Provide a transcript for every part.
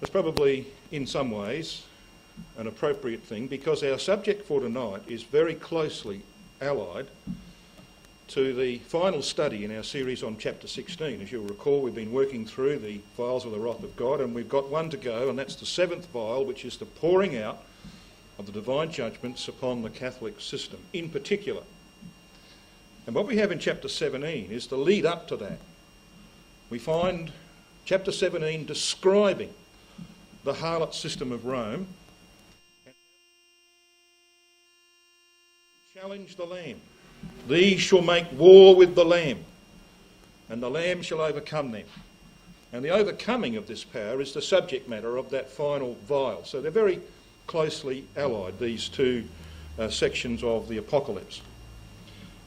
It's probably, in some ways, an appropriate thing because our subject for tonight is very closely allied to the final study in our series on chapter 16. As you'll recall, we've been working through the vials of the wrath of God, and we've got one to go, and that's the seventh vial, which is the pouring out of the divine judgments upon the Catholic system in particular. And what we have in chapter 17 is the lead up to that. We find chapter 17 describing the Harlot system of Rome and challenge the Lamb. These shall make war with the Lamb, and the Lamb shall overcome them. And the overcoming of this power is the subject matter of that final vial. So they're very closely allied, these two sections of the Apocalypse.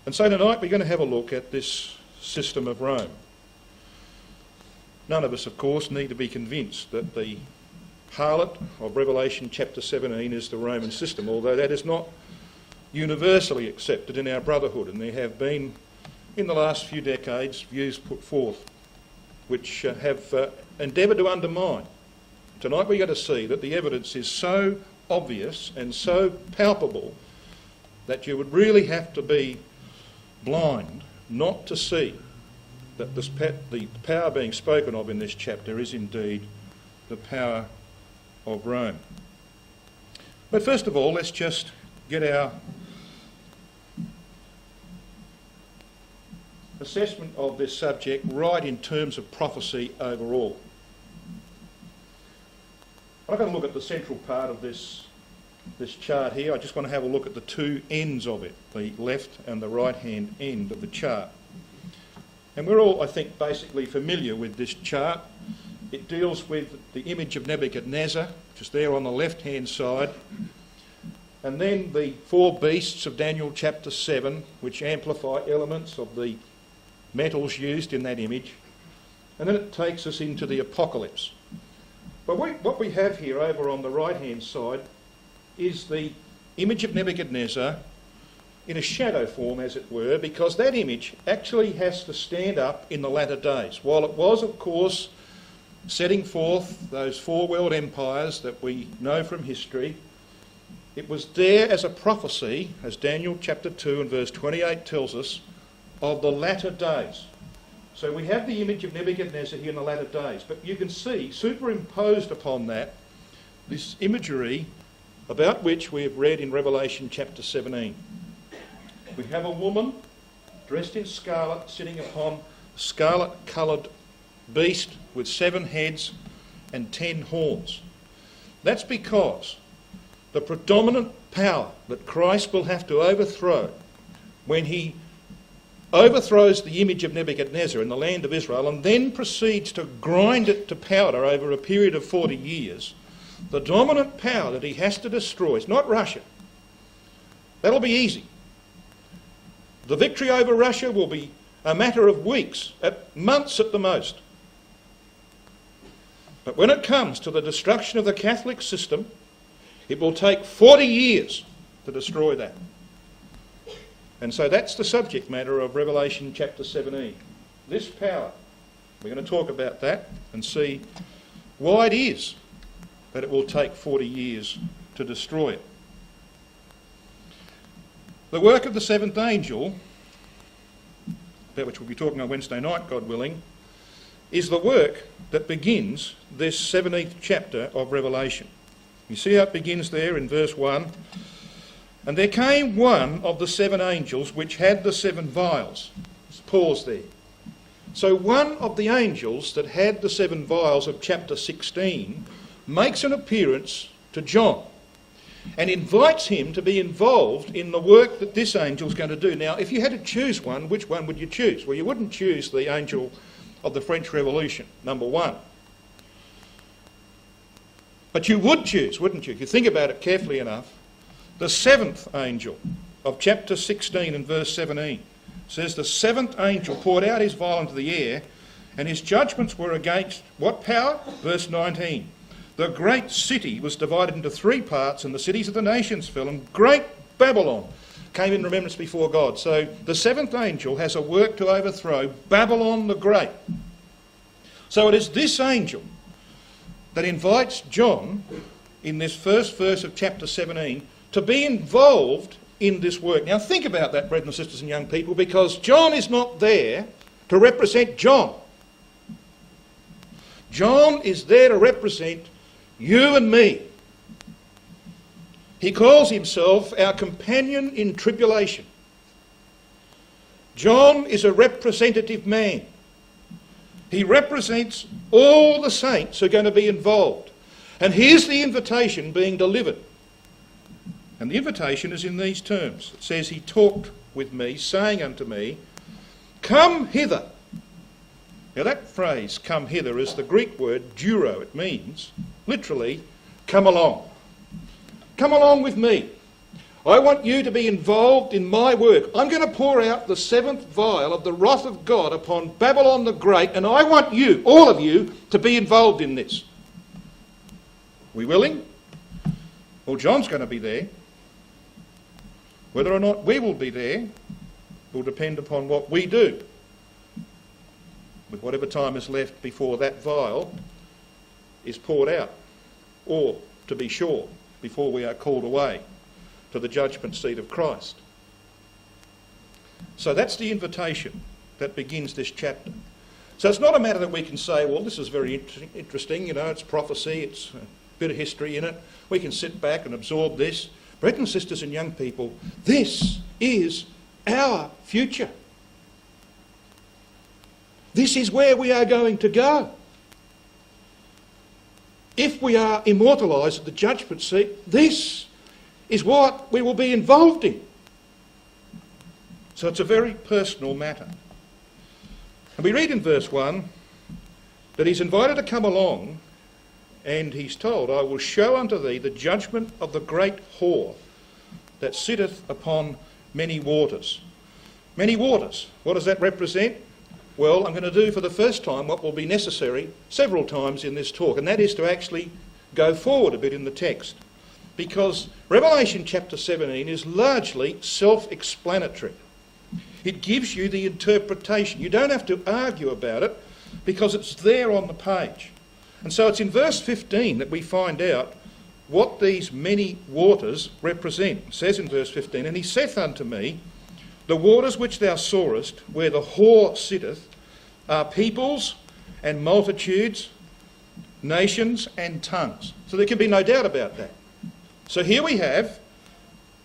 And so tonight we're going to have a look at this system of Rome. None of us, of course, need to be convinced that the harlot of Revelation chapter 17 is the Roman system, although that is not universally accepted in our brotherhood, and there have been, in the last few decades, views put forth which have endeavoured to undermine. Tonight we're going to see that the evidence is so obvious and so palpable that you would really have to be blind not to see that the power being spoken of in this chapter is indeed the power of Rome. But first of all, let's just get our assessment of this subject right in terms of prophecy overall. I'm going to look at the central part of this chart here. I just want to have a look at the two ends of it, the left and the right-hand end of the chart. And we're all, I think, basically familiar with this chart. It deals with the image of Nebuchadnezzar, which is there on the left-hand side, and then the four beasts of Daniel chapter 7, which amplify elements of the metals used in that image. And then it takes us into the Apocalypse. But what we have here over on the right-hand side is the image of Nebuchadnezzar in a shadow form, as it were, because that image actually has to stand up in the latter days. While it was, of course, setting forth those four world empires that we know from history, it was there as a prophecy, as Daniel chapter 2 and verse 28 tells us, of the latter days. So we have the image of Nebuchadnezzar here in the latter days, but you can see superimposed upon that this imagery about which we have read in Revelation chapter 17. We have a woman dressed in scarlet sitting upon a scarlet-coloured beast with 7 heads and 10 horns. That's because the predominant power that Christ will have to overthrow when he overthrows the image of Nebuchadnezzar in the land of Israel and then proceeds to grind it to powder over a period of 40 years, the dominant power that he has to destroy is not Russia. That'll be easy. The victory over Russia will be a matter of weeks, months at the most. But when it comes to the destruction of the Catholic system, it will take 40 years to destroy that. And so that's the subject matter of Revelation chapter 17. This power, we're going to talk about that and see why it is that it will take 40 years to destroy it. The work of the seventh angel, about which we'll be talking on Wednesday night, God willing, is the work that begins this 17th chapter of Revelation. You see how it begins there in verse 1. And there came one of the 7 angels which had the 7 vials. Let's pause there. So one of the angels that had the 7 vials of chapter 16 makes an appearance to John and invites him to be involved in the work that this angel is going to do. Now, if you had to choose one, which one would you choose? Well, you wouldn't choose the angel of the French Revolution, number 1. But you would choose, wouldn't you, if you think about it carefully enough, the 7th angel of chapter 16 and verse 17 says the 7th angel poured out his vial into the air, and his judgments were against what power? Verse 19. The great city was divided into 3 parts, and the cities of the nations fell, and great Babylon came in remembrance before God. So the 7th angel has a work to overthrow Babylon the Great. So it is this angel that invites John, in this first verse of chapter 17, to be involved in this work. Now think about that, brothers and sisters and young people, because John is not there to represent John. John is there to represent you and me. He calls himself our companion in tribulation. John is a representative man. He represents all the saints who are going to be involved. And here's the invitation being delivered. And the invitation is in these terms. It says, he talked with me, saying unto me, come hither. Now that phrase, come hither, is the Greek word duro. It means, literally, come along. Come along with me. I want you to be involved in my work. I'm going to pour out the seventh vial of the wrath of God upon Babylon the Great, and I want you, all of you, to be involved in this. We willing? Well, John's going to be there. Whether or not we will be there will depend upon what we do with whatever time is left before that vial is poured out, or, to be sure, before we are called away to the judgment seat of Christ. So that's the invitation that begins this chapter. So it's not a matter that we can say, well, this is very interesting, it's prophecy, it's a bit of history in it. We can sit back and absorb this. Brothers and sisters and young people, this is our future. This is where we are going to go. If we are immortalised at the judgment seat, this is what we will be involved in. So it's a very personal matter. And we read in verse 1 that he's invited to come along, and he's told, I will show unto thee the judgment of the great whore that sitteth upon many waters. Many waters. What does that represent? Well, I'm going to do for the first time what will be necessary several times in this talk, and that is to actually go forward a bit in the text. Because Revelation chapter 17 is largely self-explanatory. It gives you the interpretation. You don't have to argue about it because it's there on the page. And so it's in verse 15 that we find out what these many waters represent. It says in verse 15, and he saith unto me, the waters which thou sawest, where the whore sitteth, are peoples and multitudes, nations and tongues. So there can be no doubt about that. So here we have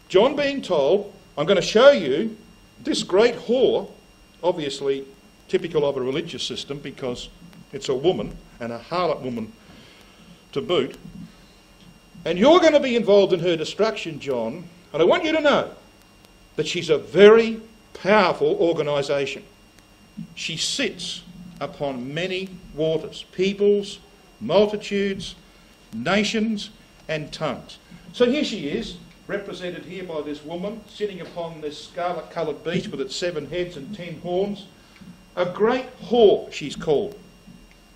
John being told, I'm going to show you this great whore, obviously typical of a religious system because it's a woman and a harlot woman to boot. And you're going to be involved in her destruction, John. And I want you to know that she's a very powerful organisation. She sits upon many waters, peoples, multitudes, nations and tongues. So here she is, represented here by this woman, sitting upon this scarlet-coloured beast with its 7 heads and 10 horns. A great whore, she's called.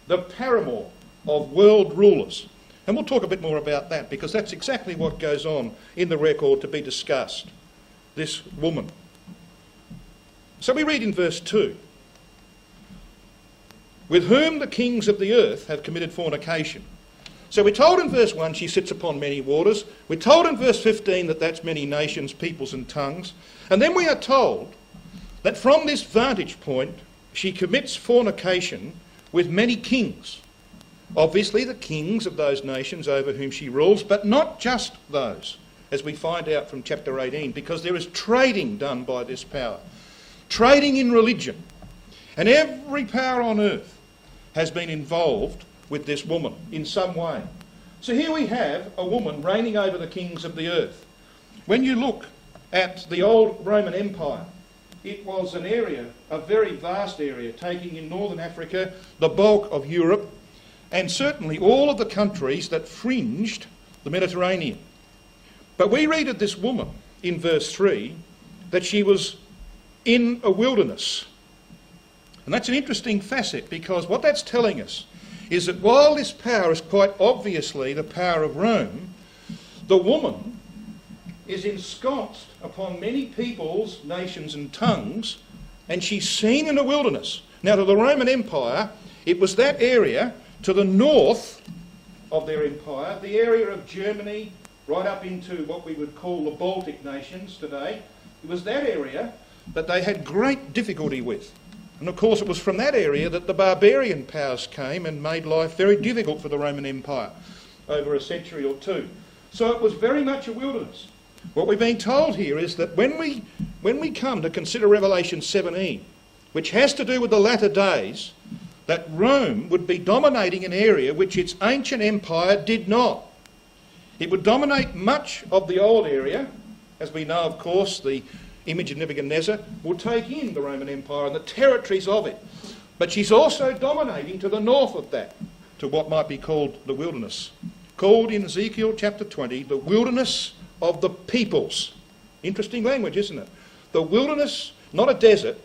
The paramour of world rulers. And we'll talk a bit more about that because that's exactly what goes on in the record to be discussed. This woman. So we read in verse 2, with whom the kings of the earth have committed fornication. So we're told in verse 1 she sits upon many waters. We're told in verse 15 that that's many nations, peoples and tongues. And then we are told that from this vantage point she commits fornication with many kings. Obviously the kings of those nations over whom she rules, but not just those, as we find out from chapter 18, because there is trading done by this power. Trading in religion. And every power on earth has been involved with this woman in some way. So here we have a woman reigning over the kings of the earth. When you look at the old Roman Empire, it was an area, a very vast area, taking in northern Africa, the bulk of Europe, and certainly all of the countries that fringed the Mediterranean. But we read of this woman in verse 3 that she was in a wilderness. And that's an interesting facet because what that's telling us is that while this power is quite obviously the power of Rome, the woman is ensconced upon many peoples, nations and tongues, and she's seen in a wilderness. Now to the Roman Empire, it was that area to the north of their empire, the area of Germany, right up into what we would call the Baltic nations today, it was that area that they had great difficulty with. And of course it was from that area that the barbarian powers came and made life very difficult for the Roman Empire over a century or two. So it was very much a wilderness. What we're being told here is that when we come to consider Revelation 17, which has to do with the latter days, that Rome would be dominating an area which its ancient empire did not. It would dominate much of the old area. As we know, of course, the image of Nebuchadnezzar will take in the Roman Empire and the territories of it. But she's also dominating to the north of that, to what might be called the wilderness. Called in Ezekiel chapter 20, the wilderness of the peoples. Interesting language, isn't it? The wilderness, not a desert,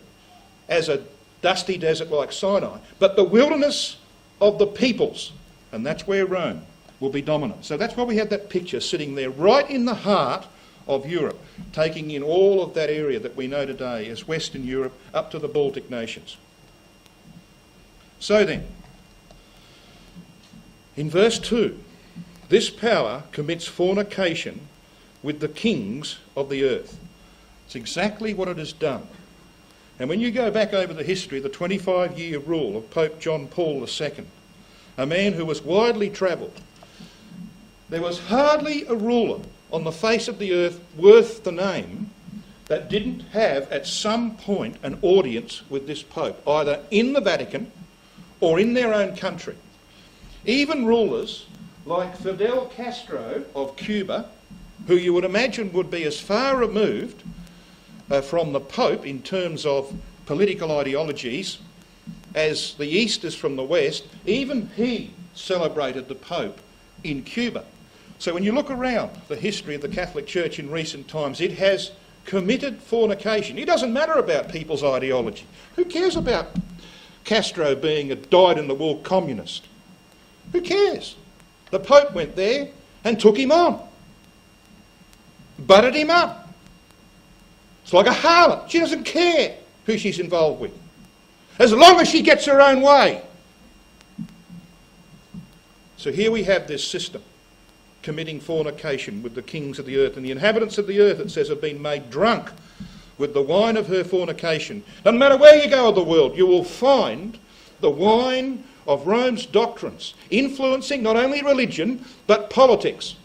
as a dusty desert like Sinai, but the wilderness of the peoples. And that's where Rome will be dominant. So that's why we have that picture sitting there right in the heart of Europe, taking in all of that area that we know today as Western Europe up to the Baltic nations. So then, in verse 2, this power commits fornication with the kings of the earth. It's exactly what it has done. And when you go back over the history, the 25-year rule of Pope John Paul II, a man who was widely travelled, there was hardly a ruler on the face of the earth worth the name that didn't have at some point an audience with this Pope, either in the Vatican or in their own country. Even rulers like Fidel Castro of Cuba, who you would imagine would be as far removed from the Pope in terms of political ideologies as the East is from the West, even he celebrated the Pope in Cuba. So when you look around the history of the Catholic Church in recent times, it has committed fornication. It doesn't matter about people's ideology. Who cares about Castro being a dyed-in-the-wool communist? Who cares? The Pope went there and took him on. Butted him up. It's like a harlot. She doesn't care who she's involved with, as long as she gets her own way. So here we have this system committing fornication with the kings of the earth, and the inhabitants of the earth, it says, have been made drunk with the wine of her fornication. Doesn't matter where you go in the world, you will find the wine of Rome's doctrines influencing not only religion but politics.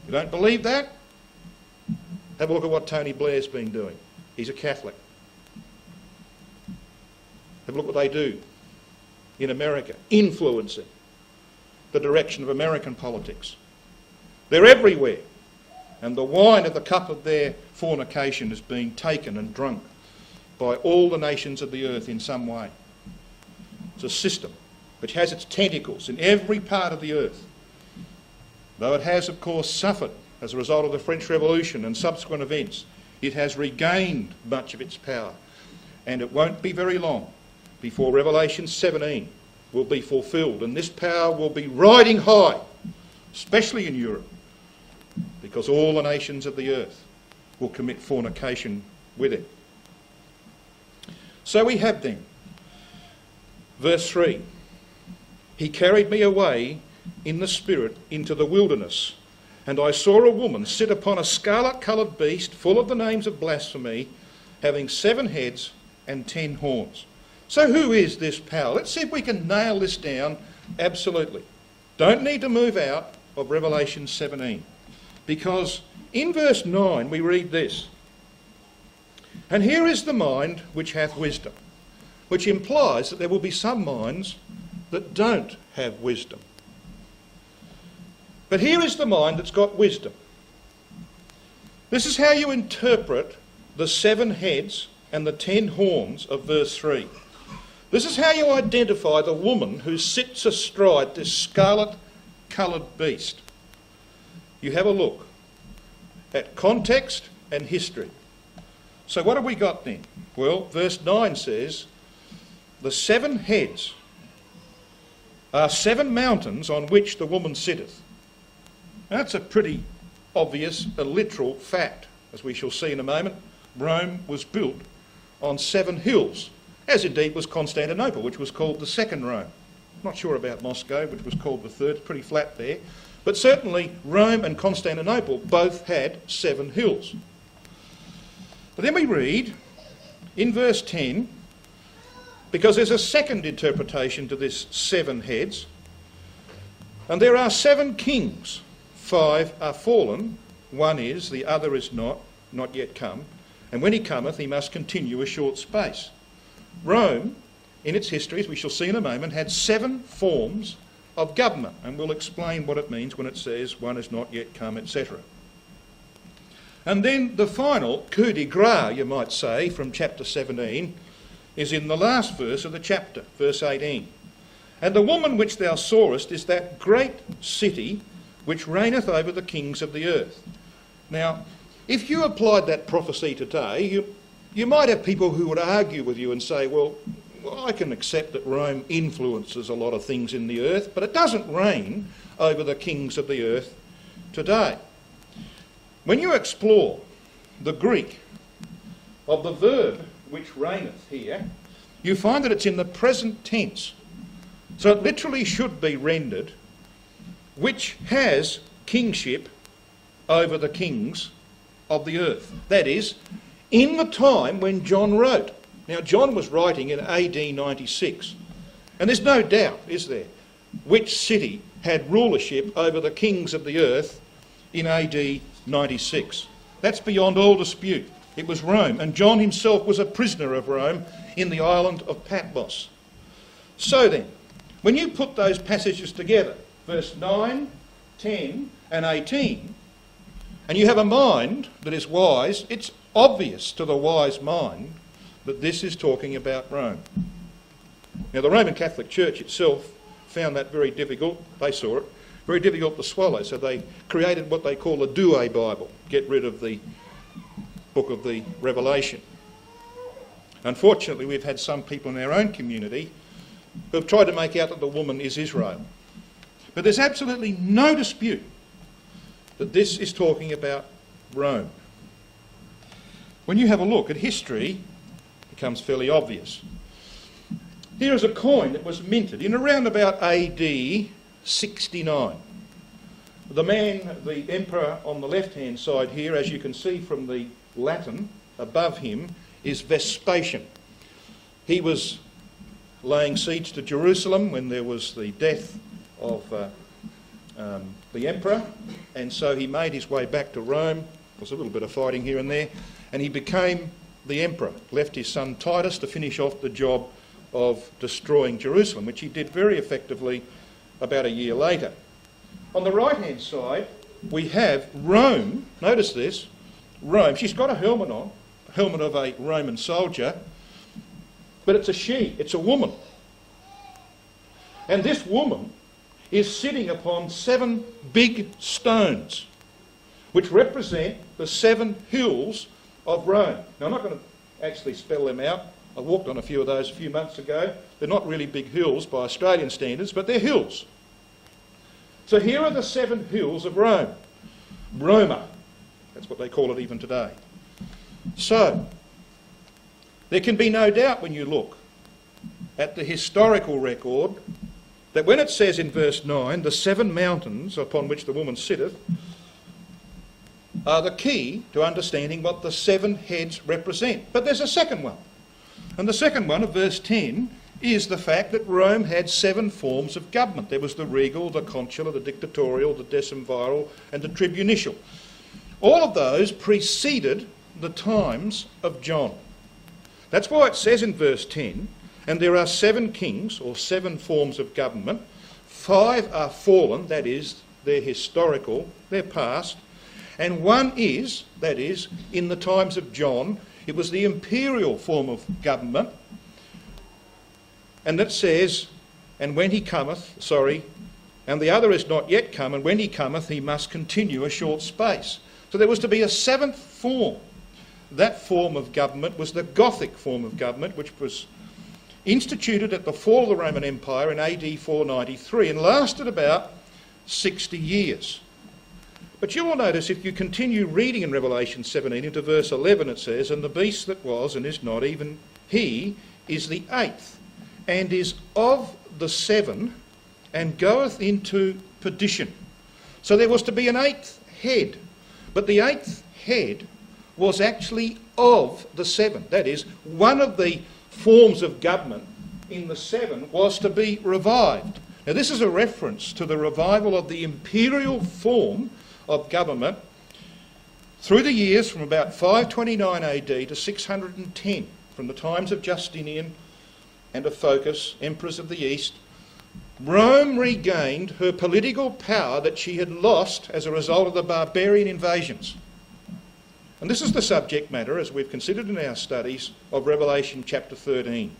You don't believe that? Have a look at what Tony Blair's been doing. He's a Catholic. Have a look what they do in America, influencing the direction of American politics. They're everywhere. And the wine of the cup of their fornication is being taken and drunk by all the nations of the earth in some way. It's a system which has its tentacles in every part of the earth. Though it has, of course, suffered as a result of the French Revolution and subsequent events, it has regained much of its power. And it won't be very long before Revelation 17 will be fulfilled, and this power will be riding high, especially in Europe, because all the nations of the earth will commit fornication with it. So we have then, verse 3, he carried me away in the spirit into the wilderness, and I saw a woman sit upon a scarlet-coloured beast full of the names of blasphemy, having 7 heads and 10 horns. So who is this power? Let's see if we can nail this down absolutely. Don't need to move out of Revelation 17, because in verse 9 we read this: and here is the mind which hath wisdom, which implies that there will be some minds that don't have wisdom. But here is the mind that's got wisdom. This is how you interpret the 7 heads and the 10 horns of verse 3. This is how you identify the woman who sits astride this scarlet-coloured beast. You have a look at context and history. So what have we got then? Well, verse 9 says, the 7 heads are 7 mountains on which the woman sitteth. That's a pretty obvious, a literal fact. As we shall see in a moment, Rome was built on 7 hills, as indeed was Constantinople, which was called the Second Rome. Not sure about Moscow, which was called the third. It's pretty flat there. But certainly Rome and Constantinople both had 7 hills. But then we read in verse 10, because there's a second interpretation to this 7 heads, and there are 7 kings, 5 are fallen, one is, the other is not yet come, and when he cometh he must continue a short space. Rome, in its history, as we shall see in a moment, had 7 forms of government, and we'll explain what it means when it says one is not yet come, etc. And then the final coup de grace, you might say, from chapter 17, is in the last verse of the chapter, verse 18. And the woman which thou sawest is that great city which reigneth over the kings of the earth. Now, if you applied that prophecy today, you might have people who would argue with you and say, well, I can accept that Rome influences a lot of things in the earth, but it doesn't reign over the kings of the earth today. When you explore the Greek of the verb which reigneth here, you find that it's in the present tense. So it literally should be rendered, which has kingship over the kings of the earth. That is, in the time when John wrote. Now, John was writing in AD 96, and there's no doubt, is there, which city had rulership over the kings of the earth in AD 96. That's beyond all dispute. It was Rome, and John himself was a prisoner of Rome in the island of Patmos. So then, when you put those passages together, verse 9, 10 and 18, and you have a mind that is wise, it's obvious to the wise mind that this is talking about Rome. Now, the Roman Catholic Church itself found that very difficult. They saw it very difficult to swallow, so they created what they call a Douay Bible, get rid of the book of the Revelation. Unfortunately, we've had some people in our own community who have tried to make out that the woman is Israel. But there's absolutely no dispute that this is talking about Rome. When you have a look at history, it becomes fairly obvious. Here is a coin that was minted in around about AD 69. The man, the emperor on the left-hand side here, as you can see from the Latin above him, is Vespasian. He was laying siege to Jerusalem when there was the death of the emperor, and so he made his way back to Rome. There was a little bit of fighting here and there, and he became the emperor, left his son Titus to finish off the job of destroying Jerusalem, which he did very effectively about a year later. On the right-hand side, we have Rome. Notice this. Rome. She's got a helmet on, the helmet of a Roman soldier, but it's a she, it's a woman. And this woman is sitting upon 7 big stones, which represent the 7 hills of Rome. Now, I'm not going to actually spell them out. I walked on a few of those a few months ago. They're not really big hills by Australian standards, but they're hills. So here are the 7 hills of Rome. Roma. That's what they call it even today. So, there can be no doubt when you look at the historical record that when it says in verse 9, the 7 mountains upon which the woman sitteth are the key to understanding what the 7 heads represent. But there's a second one. And the second one of verse 10 is the fact that Rome had 7 forms of government. There was the regal, the consular, the dictatorial, the decemviral, and the tribunicial. All of those preceded the times of John. That's why it says in verse 10, and there are 7 kings, or 7 forms of government. 5 are fallen, that is, they're historical, they're past. And one is, that is, in the times of John, it was the imperial form of government. And it says, and when he cometh, and the other is not yet come, and when he cometh he must continue a short space. So there was to be a 7th form. That form of government was the Gothic form of government, which was instituted at the fall of the Roman Empire in AD 493 and lasted about 60 years. But you will notice if you continue reading in Revelation 17 into verse 11, it says, and the beast that was and is not, even he is the 8th, and is of the seven, and goeth into perdition. So there was to be an eighth head, but the eighth head was actually of the seven. That is, one of the forms of government in the seven was to be revived. Now this is a reference to the revival of the imperial form of government through the years from about 529 AD to 610, from the times of Justinian and of Phocas, emperors of the East. Rome regained her political power that she had lost as a result of the barbarian invasions. And this is the subject matter, as we've considered in our studies, of Revelation chapter 13.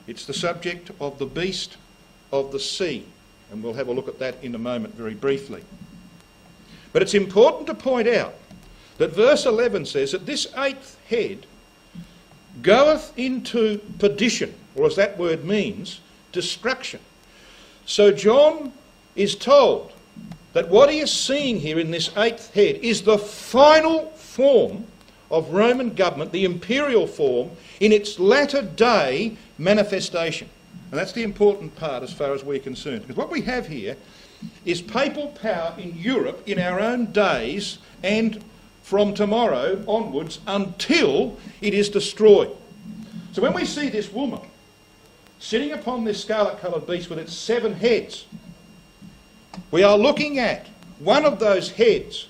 It's the subject of the beast of the sea, and we'll have a look at that in a moment very briefly. But it's important to point out that verse 11 says that this eighth head goeth into perdition, or as that word means, destruction. So John is told that what he is seeing here in this eighth head is the final form of Roman government, the imperial form, in its latter day manifestation. And that's the important part as far as we're concerned. Because what we have here is papal power in Europe in our own days and from tomorrow onwards until it is destroyed. So when we see this woman sitting upon this scarlet-coloured beast with its seven heads, we are looking at one of those heads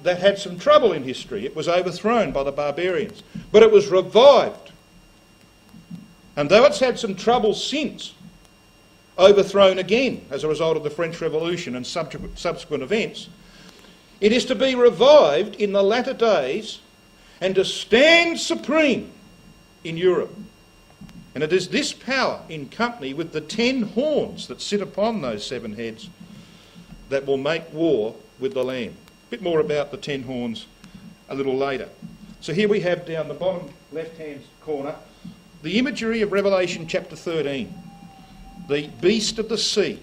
that had some trouble in history. It was overthrown by the barbarians, but it was revived. And though it's had some trouble since, overthrown again as a result of the French Revolution and subsequent events, it is to be revived in the latter days and to stand supreme in Europe. And it is this power, in company with the 10 horns that sit upon those seven heads, that will make war with the Lamb. A bit more about the 10 horns a little later. So here we have down the bottom left-hand corner the imagery of Revelation chapter 13, the beast of the sea,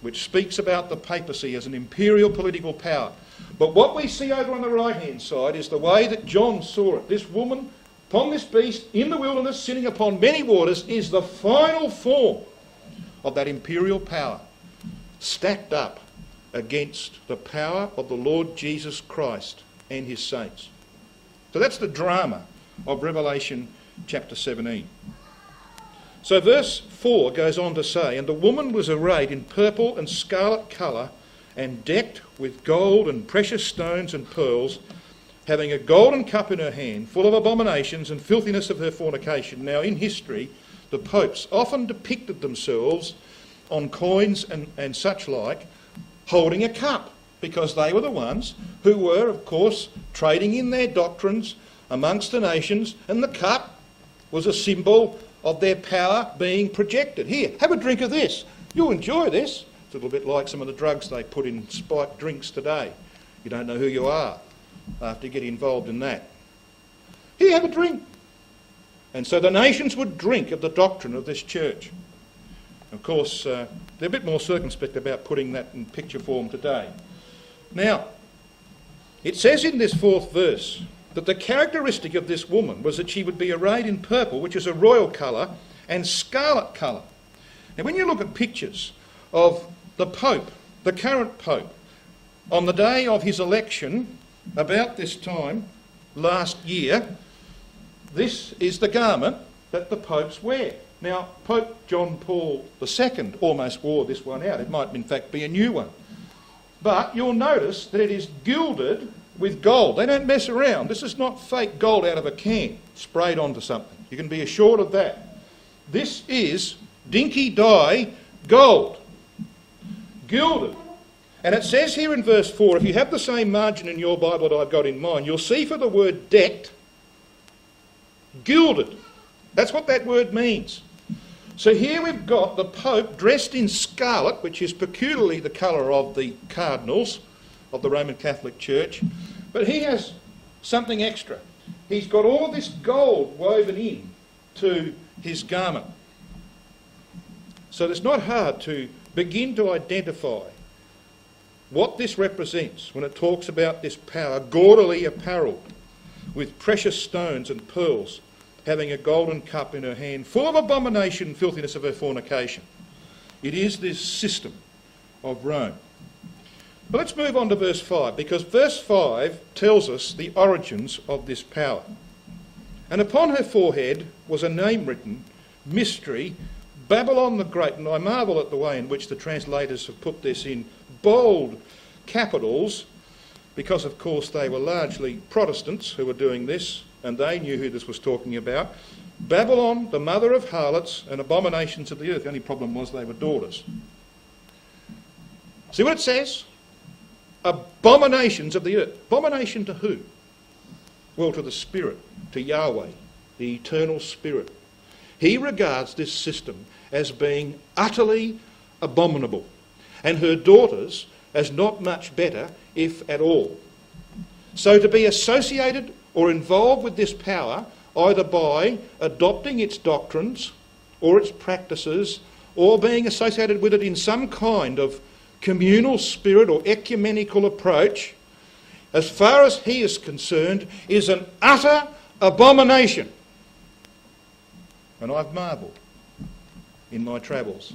which speaks about the papacy as an imperial political power. But what we see over on the right-hand side is the way that John saw it. This woman upon this beast in the wilderness, sitting upon many waters, is the final form of that imperial power, stacked up against the power of the Lord Jesus Christ and his saints. So that's the drama of Revelation chapter 17. So verse 4 goes on to say, "And the woman was arrayed in purple and scarlet colour, and decked with gold and precious stones and pearls, having a golden cup in her hand, full of abominations and filthiness of her fornication." Now, in history, the popes often depicted themselves on coins and such like, holding a cup, because they were the ones who were, of course, trading in their doctrines amongst the nations, and the cup was a symbol of their power being projected. Here, have a drink of this. You'll enjoy this. It's a little bit like some of the drugs they put in spiked drinks today. You don't know who you are after you get involved in that. Here, have a drink. And so the nations would drink of the doctrine of this church. Of course, they're a bit more circumspect about putting that in picture form today. Now, it says in this 4th verse that the characteristic of this woman was that she would be arrayed in purple, which is a royal colour, and scarlet colour. Now, when you look at pictures of the Pope, the current Pope, on the day of his election, about this time last year, this is the garment that the popes wear. Now, Pope John Paul II almost wore this one out. It might in fact be a new one. But you'll notice that it is gilded with gold. They don't mess around. This is not fake gold out of a can sprayed onto something. You can be assured of that. This is dinky dye gold, gilded. And it says here in verse 4, if you have the same margin in your Bible that I've got in mine, you'll see for the word decked, gilded. That's what that word means. So here we've got the Pope dressed in scarlet, which is peculiarly the colour of the cardinals of the Roman Catholic Church. But he has something extra. He's got all of this gold woven in to his garment. So it's not hard to begin to identify what this represents when it talks about this power, gaudily apparelled with precious stones and pearls, having a golden cup in her hand, full of abomination and filthiness of her fornication. It is this system of Rome. But let's move on to verse 5, because verse 5 tells us the origins of this power. And upon her forehead was a name written, Mystery, Babylon the Great. And I marvel at the way in which the translators have put this in bold capitals, because of course they were largely Protestants who were doing this, and they knew who this was talking about. Babylon, the mother of harlots and abominations of the earth. The only problem was they were daughters. See what it says? Abominations of the earth. Abomination to who? Well, to the Spirit, to Yahweh, the eternal Spirit. He regards this system as being utterly abominable, and her daughters as not much better, if at all. So to be associated or involved with this power, either by adopting its doctrines or its practices, or being associated with it in some kind of communal spirit or ecumenical approach, as far as he is concerned, is an utter abomination. And I've marvelled in my travels.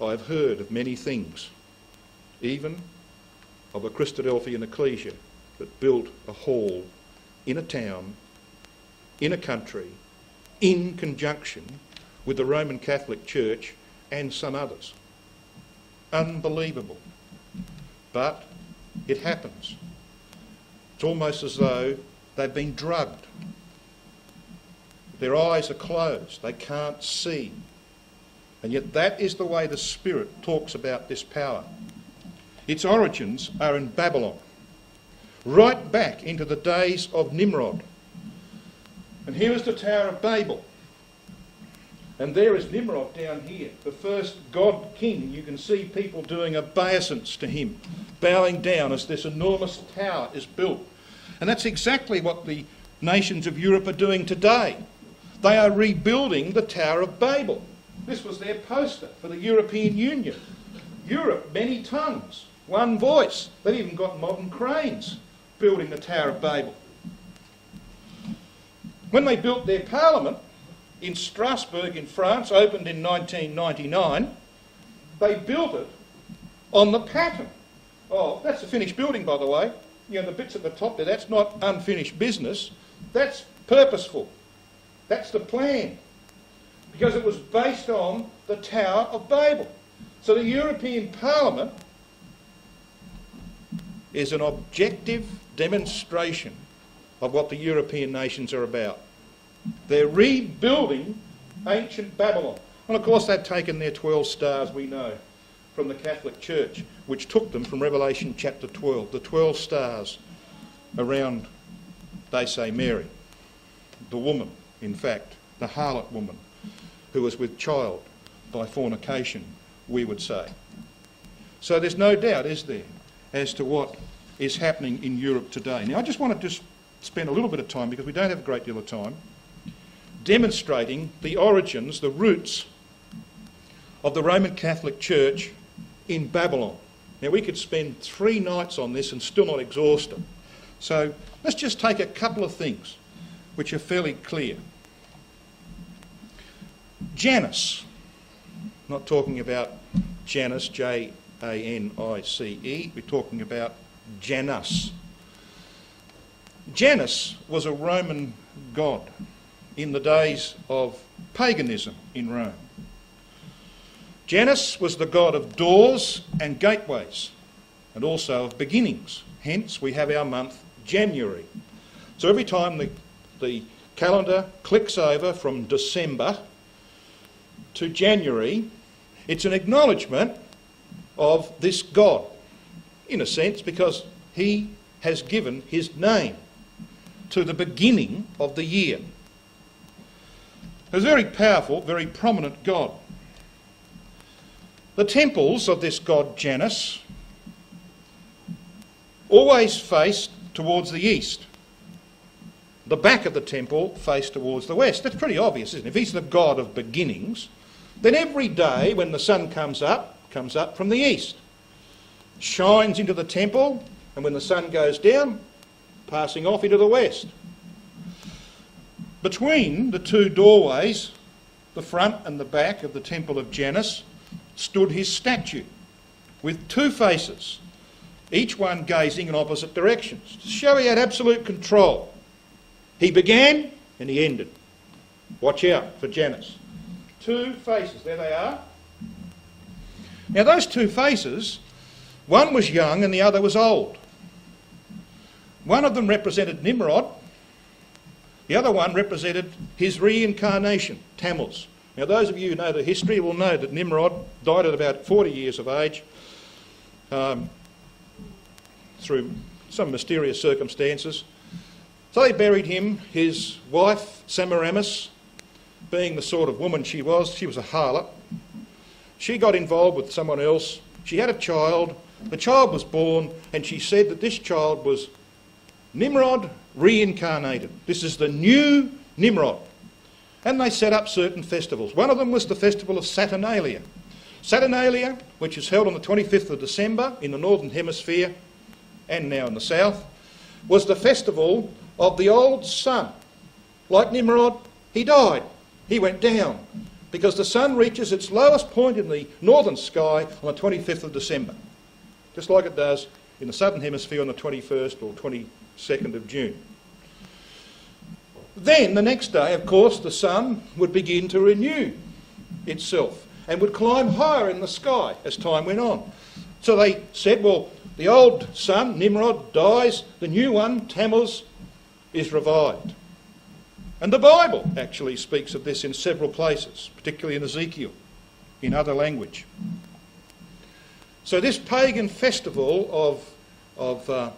I've heard of many things, even of a Christadelphian ecclesia that built a hall in a town, in a country, in conjunction with the Roman Catholic Church and some others. Unbelievable. But it happens. It's almost as though they've been drugged. Their eyes are closed. They can't see. And yet that is the way the Spirit talks about this power. Its origins are in Babylon, right back into the days of Nimrod. And here is the Tower of Babel. And there is Nimrod down here, the first god king. You can see people doing obeisance to him, bowing down as this enormous tower is built. And that's exactly what the nations of Europe are doing today. They are rebuilding the Tower of Babel. This was their poster for the European Union. Europe, many tongues, one voice. They've even got modern cranes building the Tower of Babel. When they built their parliament in Strasbourg in France, opened in 1999, they built it on the pattern. Oh, that's a finished building, by the way. You know, the bits at the top there, that's not unfinished business. That's purposeful. That's the plan. Because it was based on the Tower of Babel. So the European Parliament is an objective demonstration of what the European nations are about. They're rebuilding ancient Babylon. And of course they've taken their 12 stars, we know, from the Catholic Church, which took them from Revelation chapter 12, the 12 stars around, they say, Mary, the woman, in fact, the harlot woman, who was with child by fornication, we would say. So there's no doubt, is there, as to what is happening in Europe today. Now I just want to spend a little bit of time, because we don't have a great deal of time, demonstrating the origins, the roots of the Roman Catholic Church in Babylon. Now we could spend 3 nights on this and still not exhaust it. So let's just take a couple of things which are fairly clear. Janus, not talking about Janus, Janice, we're talking about Janus. Janus was a Roman god in the days of paganism in Rome. Janus was the god of doors and gateways, and also of beginnings. Hence we have our month January. So every time the calendar clicks over from December to January, it's an acknowledgement of this god, in a sense, because he has given his name to the beginning of the year. He's a very powerful, very prominent god. The temples of this god Janus always faced towards the east. The back of the temple faced towards the west. That's pretty obvious, isn't it? If he's the god of beginnings, then every day when the sun comes up from the east, shines into the temple, and when the sun goes down, passing off into the west. Between the two doorways, the front and the back of the temple of Janus, stood his statue with two faces, each one gazing in opposite directions, to show he had absolute control. He began and he ended. Watch out for Janus. Two faces, there they are. Now those two faces, one was young and the other was old. One of them represented Nimrod, the other one represented his reincarnation, Tammuz. Now those of you who know the history will know that Nimrod died at about 40 years of age through some mysterious circumstances. So they buried him. His wife, Semiramis, being the sort of woman she was a harlot. She got involved with someone else. She had a child. The child was born, and she said that this child was Nimrod reincarnated. This is the new Nimrod. And they set up certain festivals. One of them was the festival of Saturnalia. Saturnalia, which is held on the 25th of December in the Northern Hemisphere and now in the South, was the festival of the old sun. Like Nimrod, he died. He went down because the sun reaches its lowest point in the northern sky on the 25th of December, just like it does in the Southern Hemisphere on the 21st or 22nd of June. Then, the next day, of course, the sun would begin to renew itself and would climb higher in the sky as time went on. So they said, well, the old sun, Nimrod, dies, the new one, Tammuz, is revived. And the Bible actually speaks of this in several places, particularly in Ezekiel, in other language. So this pagan festival of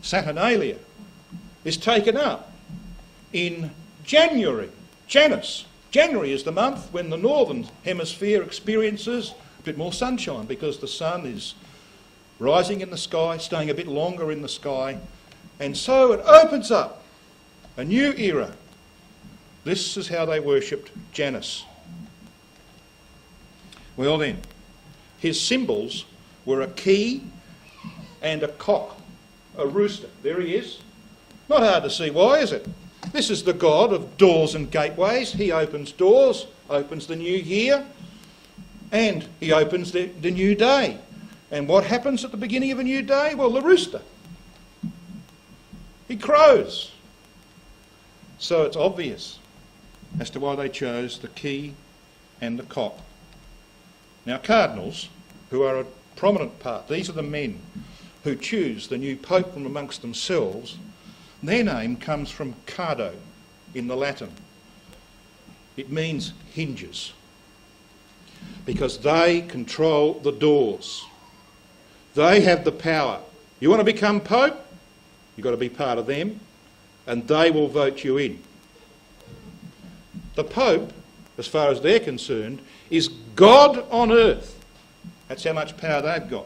Saturnalia is taken up in January, Janus. January is the month when the northern hemisphere experiences a bit more sunshine because the sun is rising in the sky, staying a bit longer in the sky, and so it opens up a new era. This is how they worshipped Janus. Well then, his symbols were a key and a cock, a rooster. There he is. Not hard to see why, is it? This is the God of doors and gateways. He opens doors, opens the new year, and he opens the new day. And what happens at the beginning of a new day? Well, the rooster. He crows. So it's obvious as to why they chose the key and the cock. Now, cardinals, who are a prominent part, these are the men who choose the new pope from amongst themselves. Their name comes from cardo in the Latin. It means hinges, because they control the doors. They have the power. You want to become pope? You've got to be part of them, and they will vote you in. The Pope, as far as they're concerned, is God on earth. That's how much power they've got.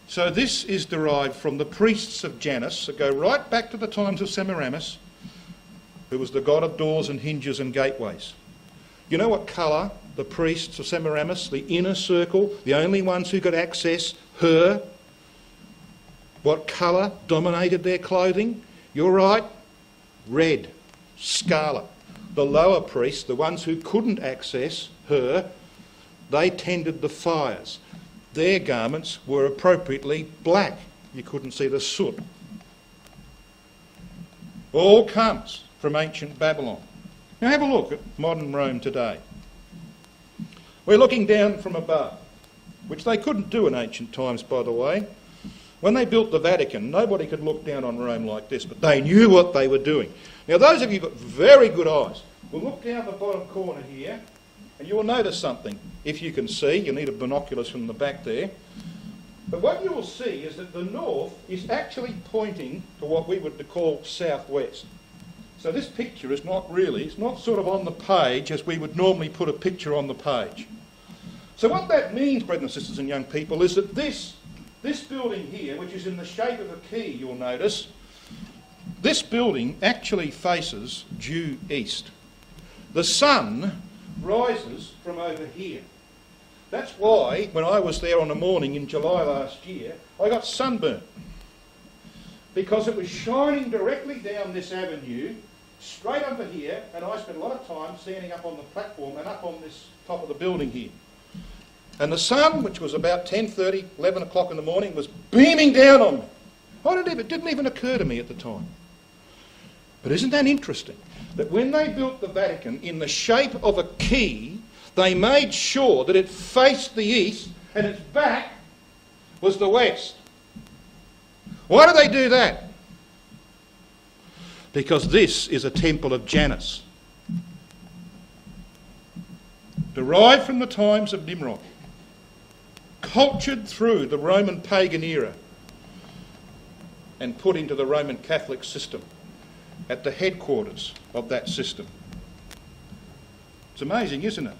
So this is derived from the priests of Janus that go right back to the times of Semiramis, who was the god of doors and hinges and gateways. You know what colour the priests of Semiramis, the inner circle, the only ones who could access her, what colour dominated their clothing? You're right, red, scarlet. The lower priests, the ones who couldn't access her, they tended the fires. Their garments were appropriately black. You couldn't see the soot. All comes from ancient Babylon. Now have a look at modern Rome today. We're looking down from above, which they couldn't do in ancient times, by the way. When they built the Vatican, nobody could look down on Rome like this, but they knew what they were doing. Now, those of you who've got very good eyes will look down the bottom corner here, and you will notice something. If you can see, you need a binoculars from the back there. But what you will see is that the north is actually pointing to what we would call southwest. So this picture is not really, it's not sort of on the page as we would normally put a picture on the page. So what that means, brothers and sisters and young people, is that this building here, which is in the shape of a key, you'll notice, this building actually faces due east. The sun rises from over here. That's why, when I was there on a morning in July last year, I got sunburnt. Because it was shining directly down this avenue straight under here, and I spent a lot of time standing up on the platform and up on this top of the building here. And the sun, which was about 10:30, 11 o'clock in the morning, was beaming down on me. It didn't even occur to me at the time. But isn't that interesting? That when they built the Vatican in the shape of a key, they made sure that it faced the east and its back was the west. Why do they do that? Because this is a temple of Janus, derived from the times of Nimrod, cultured through the Roman pagan era and put into the Roman Catholic system at the headquarters of that system. It's amazing, isn't it?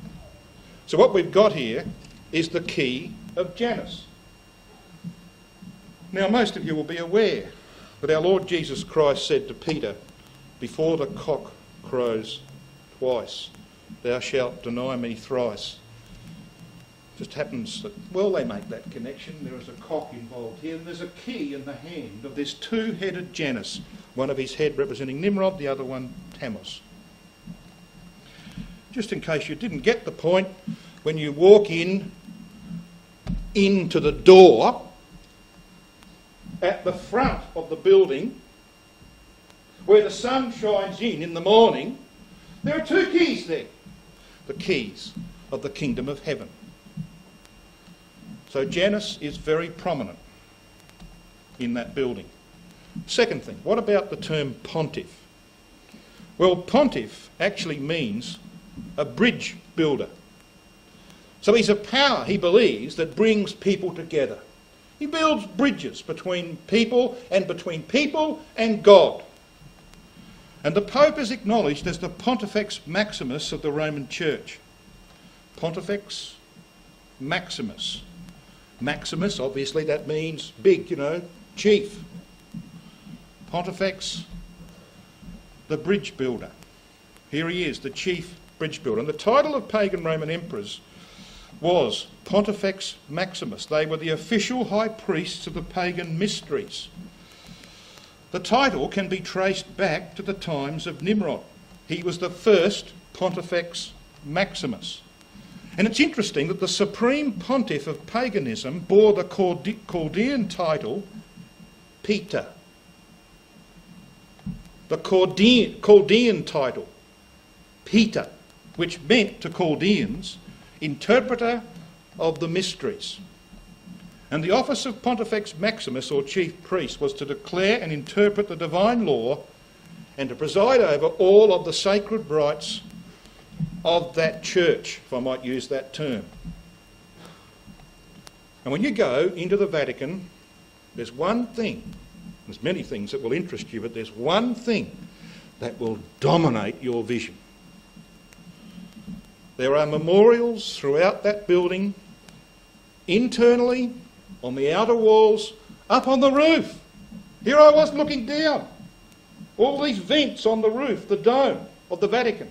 So what we've got here is the key of Janus. Now, most of you will be aware that our Lord Jesus Christ said to Peter, before the cock crows twice, thou shalt deny me thrice. Just happens that, well, they make that connection. There is a cock involved here, and there's a key in the hand of this two-headed Janus, one of his head representing Nimrod, the other one Tammuz. Just in case you didn't get the point, when you walk into the door, at the front of the building, where the sun shines in the morning, there are two keys there. The keys of the kingdom of heaven. So Janus is very prominent in that building. Second thing, what about the term pontiff? Well, pontiff actually means a bridge builder. So he's a power, he believes, that brings people together. He builds bridges between people and God. And the Pope is acknowledged as the Pontifex Maximus of the Roman Church. Pontifex Maximus. Maximus, obviously, that means big, chief. Pontifex, the bridge builder. Here he is, the chief bridge builder. And the title of pagan Roman emperors was Pontifex Maximus. They were the official high priests of the pagan mysteries. The title can be traced back to the times of Nimrod. He was the first Pontifex Maximus. And it's interesting that the supreme pontiff of paganism bore the Chaldean title Peter. The Chaldean title Peter, which meant to Chaldeans interpreter of the mysteries. And the office of Pontifex Maximus, or chief priest, was to declare and interpret the divine law and to preside over all of the sacred rites of that church, if I might use that term. And when you go into the Vatican, there's one thing, there's many things that will interest you, but there's one thing that will dominate your vision. There are memorials throughout that building, internally, on the outer walls, up on the roof. Here I was looking down. All these vents on the roof, the dome of the Vatican.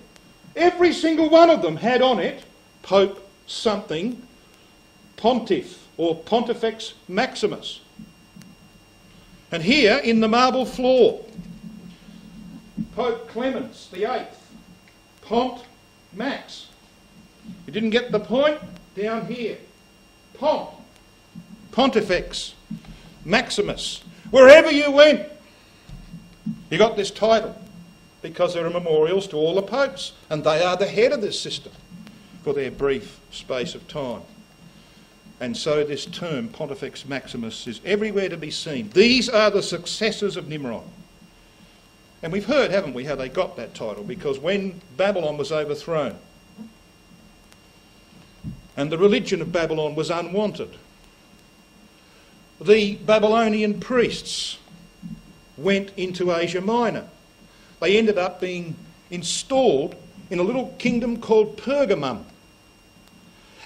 Every single one of them had on it Pope something, Pontiff or Pontifex Maximus. And here in the marble floor, Pope Clemens VIII, Pont Max. You didn't get the point? Down here. Pontifex Maximus. Wherever you went, you got this title because there are memorials to all the popes, and they are the head of this system for their brief space of time. And so this term, Pontifex Maximus, is everywhere to be seen. These are the successors of Nimrod. And we've heard, haven't we, how they got that title, because when Babylon was overthrown, and the religion of Babylon was unwanted, the Babylonian priests went into Asia Minor. They ended up being installed in a little kingdom called Pergamum.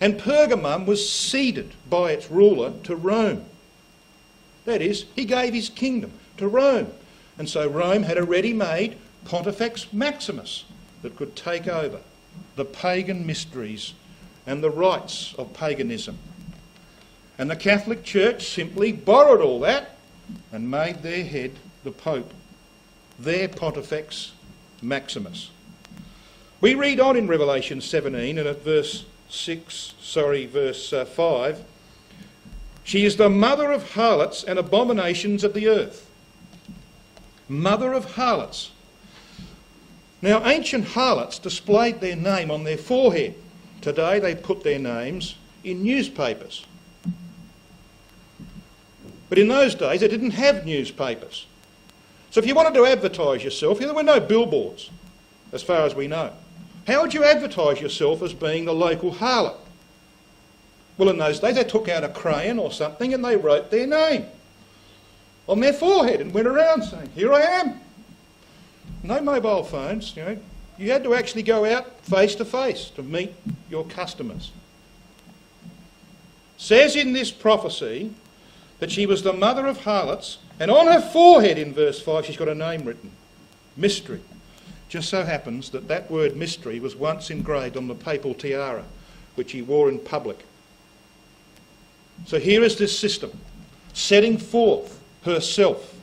And Pergamum was ceded by its ruler to Rome. That is, he gave his kingdom to Rome. And so Rome had a ready-made Pontifex Maximus that could take over the pagan mysteries and the rites of paganism. And the Catholic Church simply borrowed all that and made their head the Pope, their Pontifex Maximus. We read on in Revelation 17 and at verse 5, she is the mother of harlots and abominations of the earth. Mother of harlots. Now, ancient harlots displayed their name on their forehead. Today they put their names in newspapers. But in those days they didn't have newspapers. So if you wanted to advertise yourself, there were no billboards, as far as we know. How would you advertise yourself as being the local harlot? Well, in those days they took out a crayon or something and they wrote their name on their forehead and went around saying, "Here I am." No mobile phones, you know. You had to actually go out face to face to meet your customers. Says in this prophecy that she was the mother of harlots, and on her forehead in verse 5 she's got a name written, Mystery. Just so happens that that word mystery was once engraved on the papal tiara, which he wore in public. So here is this system, setting forth herself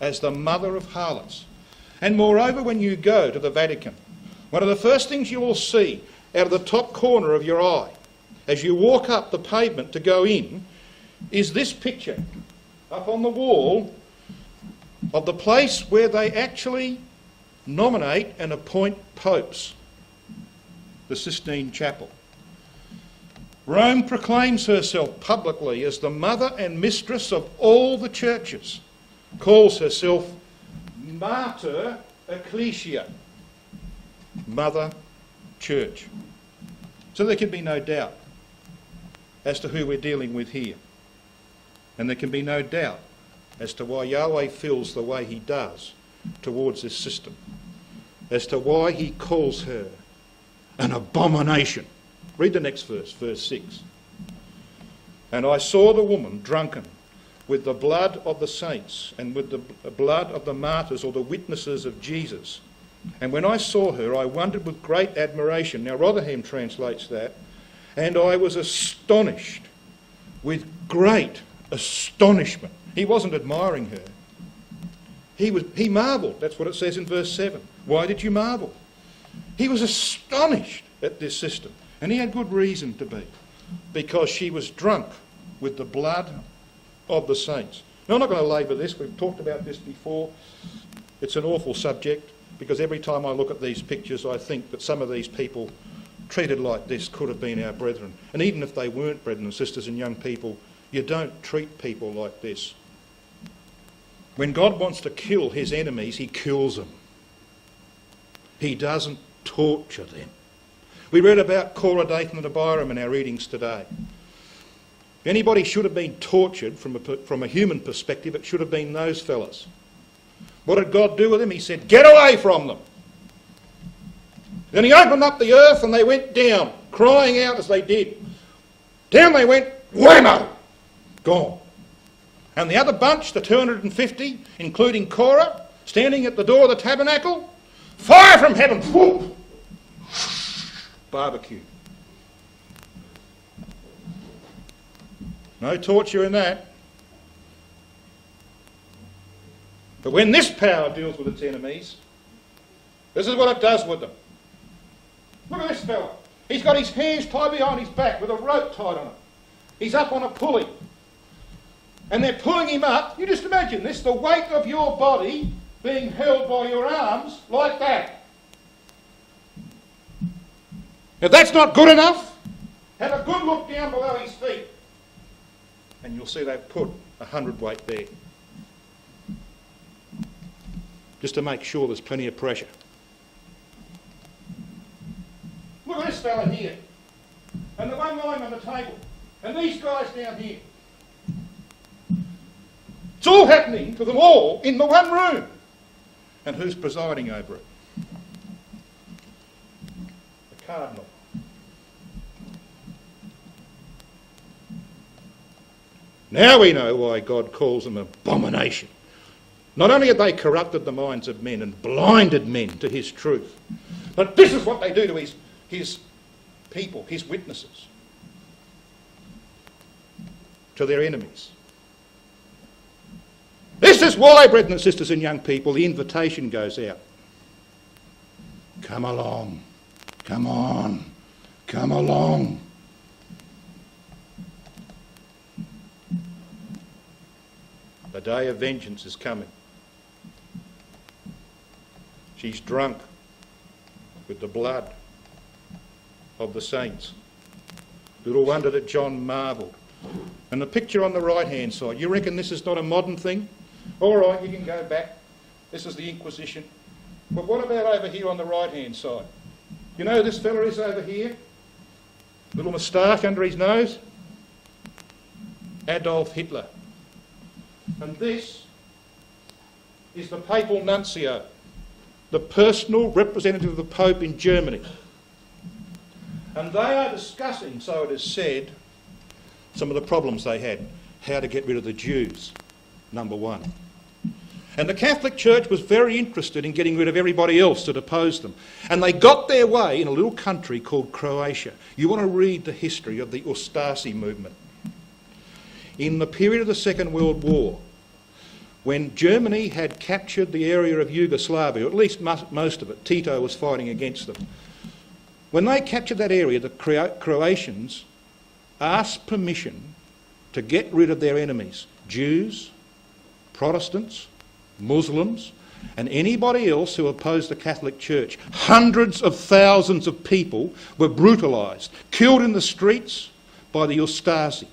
as the mother of harlots. And moreover, when you go to the Vatican, one of the first things you will see out of the top corner of your eye, as you walk up the pavement to go in, is this picture up on the wall of the place where they actually nominate and appoint popes, the Sistine Chapel. Rome proclaims herself publicly as the mother and mistress of all the churches, calls herself Mater Ecclesia, Mother Church. So there can be no doubt as to who we're dealing with here. And there can be no doubt as to why Yahweh feels the way he does towards this system, as to why he calls her an abomination. Read the next verse, verse 6. And I saw the woman drunken with the blood of the saints and with the blood of the martyrs or the witnesses of Jesus. And when I saw her, I wondered with great admiration. Now Rotherham translates that. And I was astonished with great astonishment. He wasn't admiring her. He marvelled. That's what it says in verse 7. Why did you marvel? He was astonished at this system. And he had good reason to be. Because she was drunk with the blood of the saints. Now, I'm not going to labour this. We've talked about this before. It's an awful subject, because every time I look at these pictures, I think that some of these people treated like this could have been our brethren. And even if they weren't brethren and sisters and young people, you don't treat people like this. When God wants to kill his enemies, he kills them. He doesn't torture them. We read about Korah, Dathan and Abiram in our readings today. If anybody should have been tortured from a human perspective, it should have been those fellas. What did God do with them? He said, "Get away from them." Then he opened up the earth and they went down, crying out as they did. Down they went, whammo, gone. And the other bunch, the 250, including Korah, standing at the door of the tabernacle, fire from heaven, whoop, barbecue. No torture in that. But when this power deals with its enemies, this is what it does with them. Look at this fella. He's got his hands tied behind his back with a rope tied on it. He's up on a pulley. And they're pulling him up. You just imagine this, the weight of your body being held by your arms like that. If that's not good enough, have a good look down below his feet. And you'll see they've put a 100-weight there. Just to make sure there's plenty of pressure. Look at this fella here. And the one lying on the table. And these guys down here. It's all happening to them all in the one room. And who's presiding over it? The cardinal. Now we know why God calls them abomination. Not only have they corrupted the minds of men and blinded men to his truth, but this is what they do to his people, his witnesses, to their enemies. This is why, brethren and sisters and young people, the invitation goes out. come along, come on, come along. The day of vengeance is coming. She's drunk with the blood of the saints. Little wonder that John marvelled. And the picture on the right-hand side, you reckon this is not a modern thing? All right, you can go back. This is the Inquisition. But what about over here on the right-hand side? You know who this fella is over here? Little moustache under his nose? Adolf Hitler. And this is the papal nuncio, the personal representative of the Pope in Germany. And they are discussing, so it is said, some of the problems they had. How to get rid of the Jews, number one. And the Catholic Church was very interested in getting rid of everybody else that opposed them. And they got their way in a little country called Croatia. You want to read the history of the Ustasi movement. In the period of the Second World War, when Germany had captured the area of Yugoslavia, or at least most of it, Tito was fighting against them. When they captured that area, the Croatians asked permission to get rid of their enemies, Jews, Protestants, Muslims, and anybody else who opposed the Catholic Church. Hundreds of thousands of people were brutalised, killed in the streets by the Ustasi.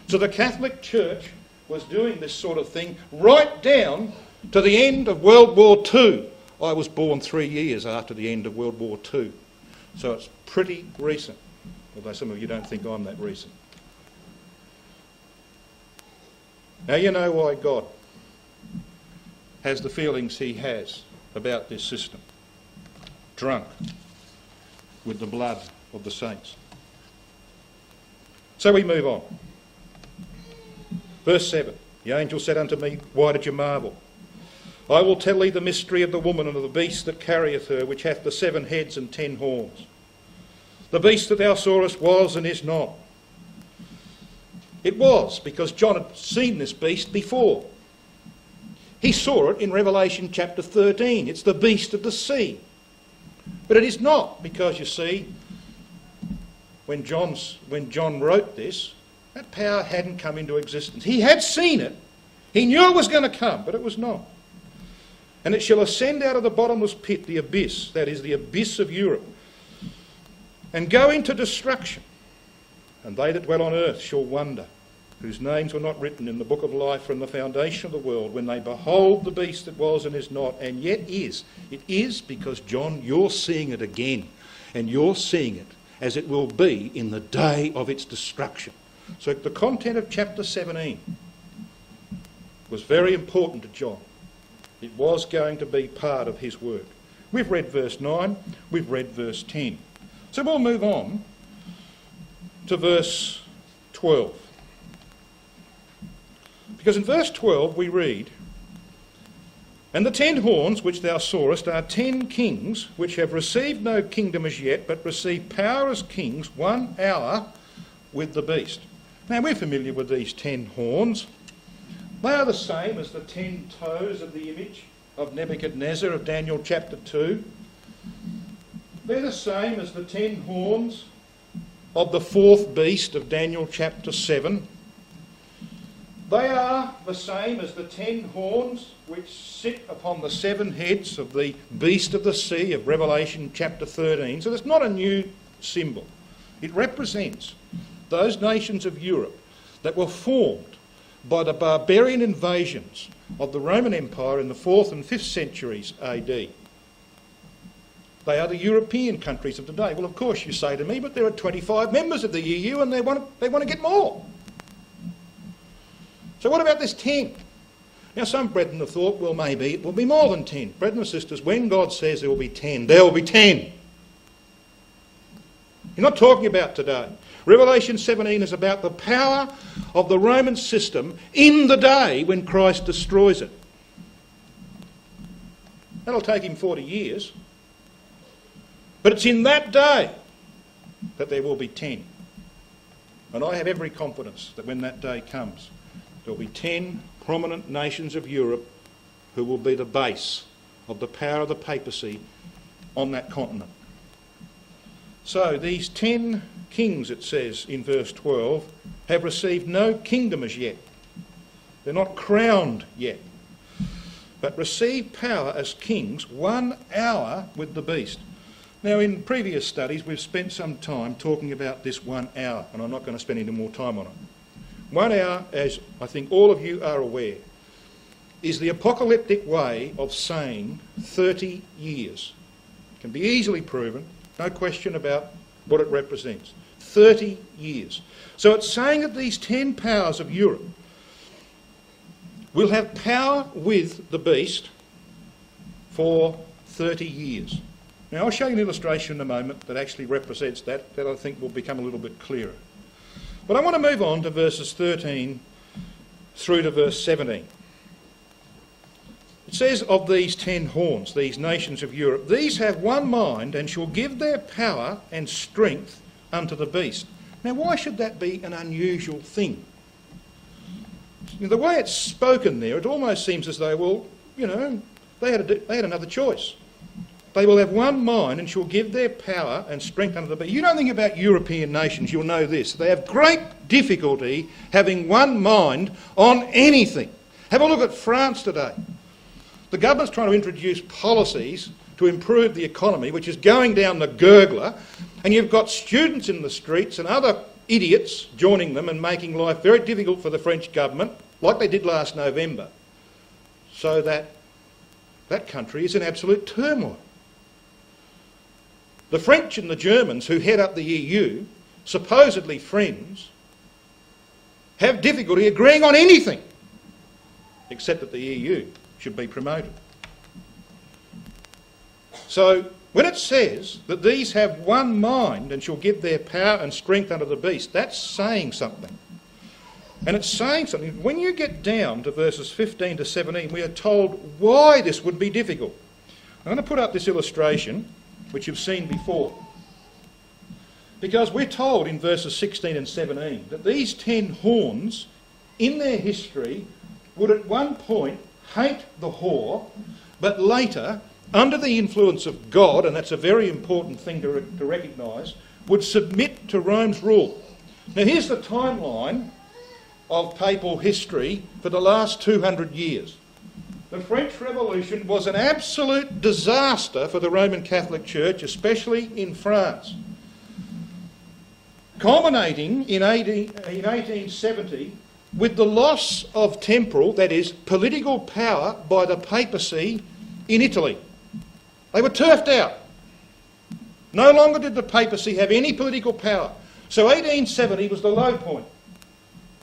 So the Catholic Church was doing this sort of thing right down to the end of World War II. I was born 3 years after the end of World War II. So it's pretty recent, although some of you don't think I'm that recent. Now you know why God has the feelings he has about this system. Drunk with the blood of the saints. So we move on. Verse 7, the angel said unto me, why did you marvel? I will tell thee the mystery of the woman and of the beast that carrieth her, which hath the 7 heads and 10 horns. The beast that thou sawest was and is not. It was, because John had seen this beast before. He saw it in Revelation chapter 13. It's the beast of the sea. But it is not, because you see, when John wrote this, that power hadn't come into existence. He had seen it. He knew it was going to come, but it was not. And it shall ascend out of the bottomless pit, the abyss, that is the abyss of Europe, and go into destruction. And they that dwell on earth shall wonder, whose names were not written in the book of life from the foundation of the world, when they behold the beast that was and is not, and yet is. It is because, John, you're seeing it again, and you're seeing it as it will be in the day of its destruction. So the content of chapter 17 was very important to John. It was going to be part of his work. We've read verse 9, we've read verse 10. So we'll move on to verse 12. Because in verse 12 we read, and the 10 horns which thou sawest are 10 kings, which have received no kingdom as yet, but receive power as kings 1 hour with the beast. Now we're familiar with these 10 horns. They are the same as the 10 toes of the image of Nebuchadnezzar of Daniel chapter 2. They're the same as the 10 horns of the 4th beast of Daniel chapter 7. They are the same as the 10 horns which sit upon the 7 heads of the beast of the sea of Revelation chapter 13. So it's not a new symbol. It represents those nations of Europe that were formed by the barbarian invasions of the Roman Empire in the 4th and 5th centuries AD. They are the European countries of today. Well, of course, you say to me, but there are 25 members of the EU and they want to get more. So what about this 10? Now, some brethren have thought, well, maybe it will be more than 10. Brethren and sisters, when God says there will be 10, there will be 10. You're not talking about today. Revelation 17 is about the power of the Roman system in the day when Christ destroys it. That'll take him 40 years. But it's in that day that there will be 10. And I have every confidence that when that day comes, there will be 10 prominent nations of Europe who will be the base of the power of the papacy on that continent. So these 10 kings, it says in verse 12, have received no kingdom as yet. They're not crowned yet, but receive power as kings 1 hour with the beast. Now, in previous studies, we've spent some time talking about this 1 hour, and I'm not going to spend any more time on it. 1 hour, as I think all of you are aware, is the apocalyptic way of saying 30 years. It can be easily proven, no question about what it represents. 30 years. So it's saying that these 10 powers of Europe will have power with the beast for 30 years. Now, I'll show you an illustration in a moment that actually represents that I think will become a little bit clearer. But I want to move on to verses 13 through to verse 17. It says of these 10 horns, these nations of Europe, these have one mind and shall give their power and strength unto the beast. Now, why should that be an unusual thing? The way it's spoken there, it almost seems as though, well, you know, they had another choice. They will have one mind and shall give their power and strength unto the beast. You don't think about European nations, you'll know this. They have great difficulty having one mind on anything. Have a look at France today. The government's trying to introduce policies to improve the economy, which is going down the gurgler, and you've got students in the streets and other idiots joining them and making life very difficult for the French government, like they did last November, so that country is in absolute turmoil. The French and the Germans who head up the EU, supposedly friends, have difficulty agreeing on anything except that the EU should be promoted. So when it says that these have one mind and shall give their power and strength unto the beast, that's saying something. And it's saying something. When you get down to verses 15 to 17, we are told why this would be difficult. I'm going to put up this illustration, which you've seen before. Because we're told in verses 16 and 17 that these 10 horns, in their history, would at one point hate the whore, but later, under the influence of God, and that's a very important thing to recognise, would submit to Rome's rule. Now here's the timeline of papal history for the last 200 years. The French Revolution was an absolute disaster for the Roman Catholic Church, especially in France. Culminating in 1870 with the loss of temporal, that is, political power by the papacy in Italy. They were turfed out. No longer did the papacy have any political power. So 1870 was the low point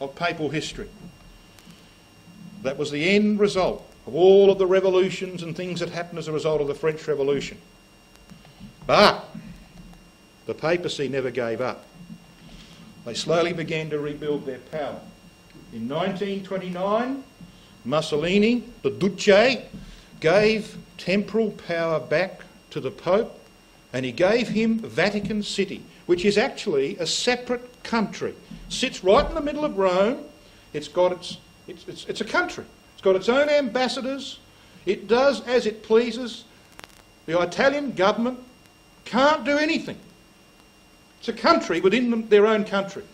of papal history. That was the end result of all of the revolutions and things that happened as a result of the French Revolution. But the papacy never gave up. They slowly began to rebuild their power. In 1929, Mussolini, the Duce, gave temporal power back to the Pope, and he gave him Vatican City, which is actually a separate country. Sits right in the middle of Rome. It's a country. It's got its own ambassadors. It does as it pleases. The Italian government can't do anything. It's a country within their own country.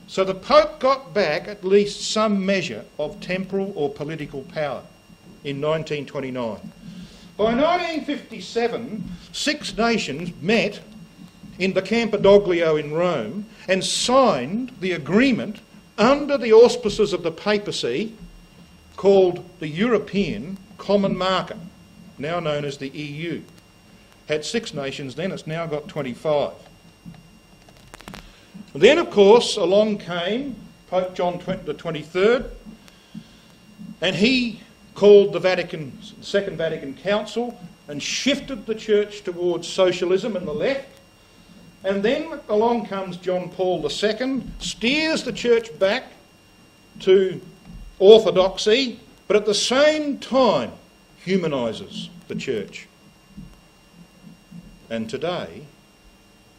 So the Pope got back at least some measure of temporal or political power in 1929. By 1957, 6 nations met in the Campidoglio in Rome and signed the agreement under the auspices of the papacy called the European Common Market, now known as the EU. Had 6 nations then, it's now got 25. Then, of course, along came Pope John the 23rd, and he called the Second Vatican Council and shifted the church towards socialism and the left. And then along comes John Paul II, steers the church back to orthodoxy, but at the same time humanises the church. And today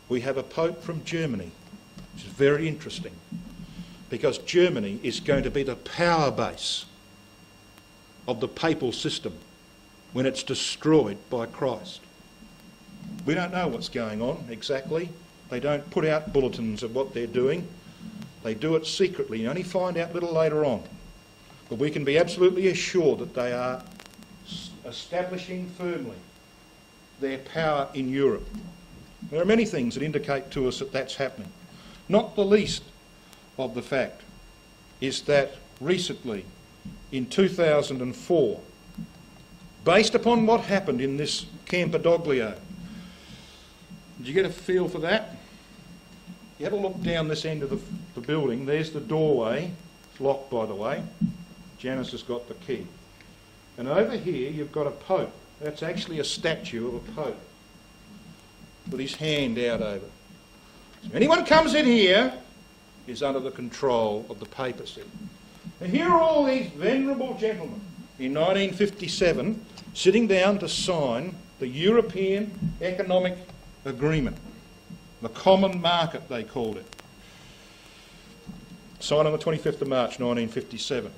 we have a Pope from Germany, which is very interesting, because Germany is going to be the power base of the papal system when it's destroyed by Christ. We don't know what's going on exactly. They don't put out bulletins of what they're doing. They do it secretly. You only find out a little later on. But we can be absolutely assured that they are establishing firmly their power in Europe. There are many things that indicate to us that that's happening. Not the least of the fact is that recently, in 2004, based upon what happened in this Campidoglio, did you get a feel for that? You have a look down this end of the building. There's the doorway. It's locked, by the way. Janice has got the key. And over here you've got a pope. That's actually a statue of a pope with his hand out over. So anyone comes in here is under the control of the papacy. And here are all these venerable gentlemen in 1957 sitting down to sign the European Economic Agreement, the Common Market they called it. Signed on the 25th of March 1957.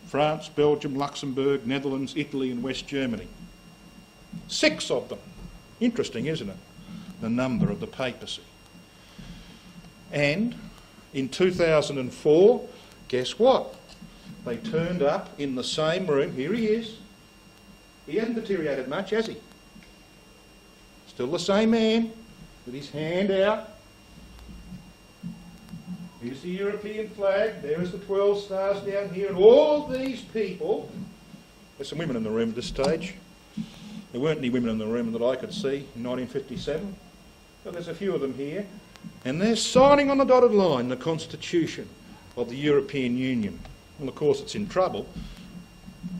France, Belgium, Luxembourg, Netherlands, Italy and West Germany. 6 of them. Interesting, isn't it? The number of the papacy. And in 2004, guess what? They turned up in the same room. Here he is. He hasn't deteriorated much, has he? Still the same man with his hand out. Here's the European flag. There is the 12 stars down here. And all of these people... There's some women in the room at this stage. There weren't any women in the room that I could see in 1957. But there's a few of them here. And they're signing on the dotted line the Constitution of the European Union. Well, of course, it's in trouble.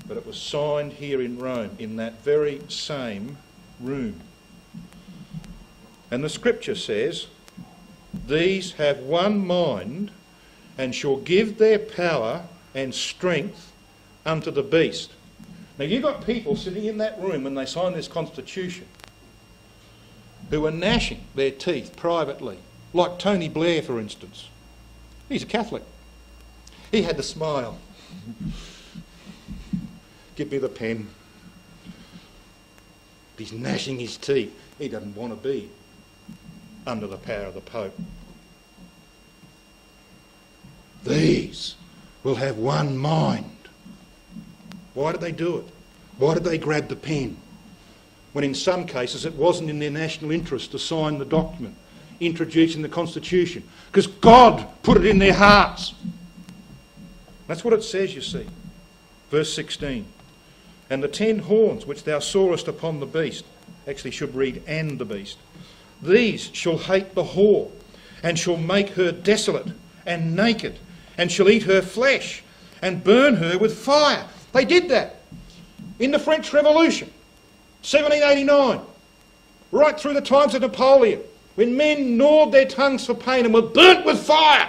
But it was signed here in Rome, in that very same room. And the scripture says, these have one mind and shall give their power and strength unto the beast. Now you've got people sitting in that room when they signed this constitution who were gnashing their teeth privately, like Tony Blair, for instance. He's a Catholic. He had to smile. Give me the pen. He's gnashing his teeth. He doesn't want to be under the power of the Pope. These will have one mind. Why did they do it? Why did they grab the pen? When in some cases it wasn't in their national interest to sign the document introducing the Constitution, because God put it in their hearts. That's what it says, you see. Verse 16. And the 10 horns which thou sawest upon the beast, actually should read, and the beast, these shall hate the whore, and shall make her desolate and naked, and shall eat her flesh, and burn her with fire. They did that in the French Revolution, 1789, right through the times of Napoleon, when men gnawed their tongues for pain and were burnt with fire.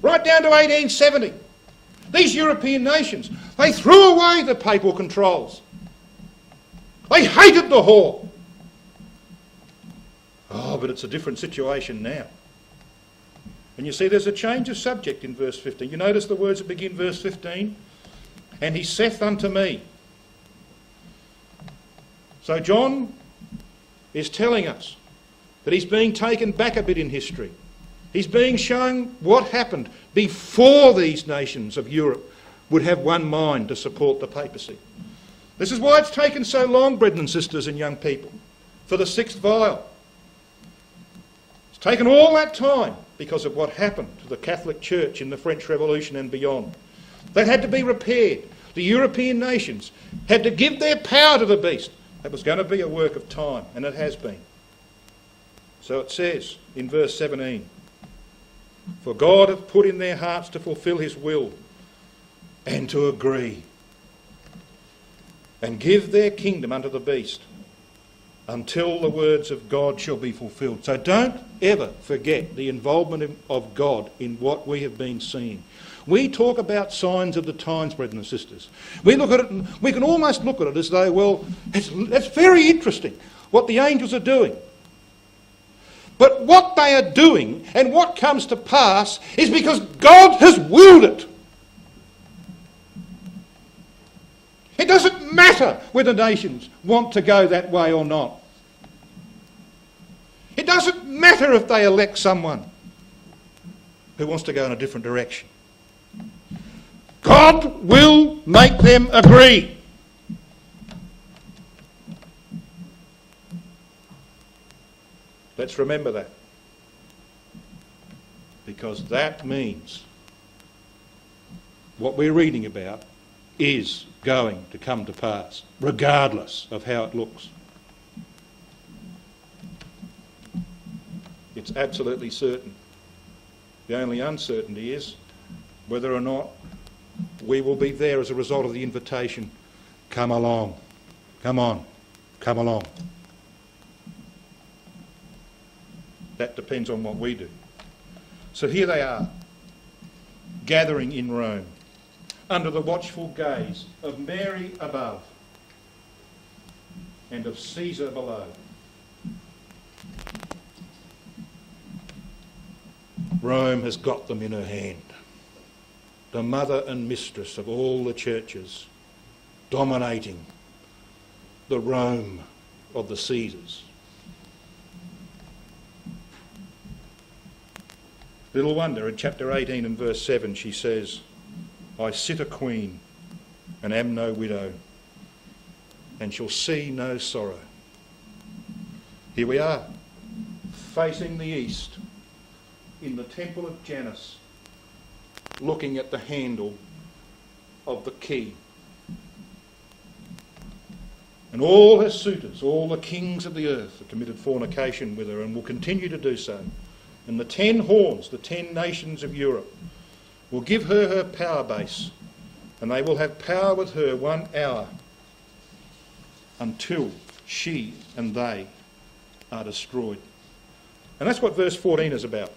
Right down to 1870. These European nations, they threw away the papal controls. They hated the whore. Oh, but it's a different situation now. And you see there's a change of subject in verse 15. You notice the words that begin verse 15? And he saith unto me. So John is telling us that he's being taken back a bit in history. He's being shown what happened before these nations of Europe would have one mind to support the papacy. This is why it's taken so long, brethren and sisters and young people, for the 6th vial. It's taken all that time because of what happened to the Catholic Church in the French Revolution and beyond. That had to be repaired. The European nations had to give their power to the beast. That was going to be a work of time, and it has been. So it says in verse 17, for God hath put in their hearts to fulfil his will and to agree and give their kingdom unto the beast until the words of God shall be fulfilled. So don't ever forget the involvement of God in what we have been seeing. We talk about signs of the times, brethren and sisters. We look at it and we can almost look at it as though, well, that's very interesting what the angels are doing. But what they are doing and what comes to pass is because God has willed it. It doesn't matter whether nations want to go that way or not. It doesn't matter if they elect someone who wants to go in a different direction. God will make them agree. Let's remember that. Because that means what we're reading about is going to come to pass, regardless of how it looks. It's absolutely certain. The only uncertainty is whether or not we will be there as a result of the invitation. Come along. Come on. Come along. That depends on what we do. So here they are, gathering in Rome, under the watchful gaze of Mary above and of Caesar below. Rome has got them in her hand, the mother and mistress of all the churches, dominating the Rome of the Caesars. Little wonder, in chapter 18 and verse 7 she says, I sit a queen and am no widow, and shall see no sorrow. Here we are, facing the east, in the temple of Janus, looking at the handle of the key. And all her suitors, all the kings of the earth, have committed fornication with her and will continue to do so. And the 10 horns, the 10 nations of Europe, will give her her power base, and they will have power with her 1 hour until she and they are destroyed. And that's what verse 14 is about.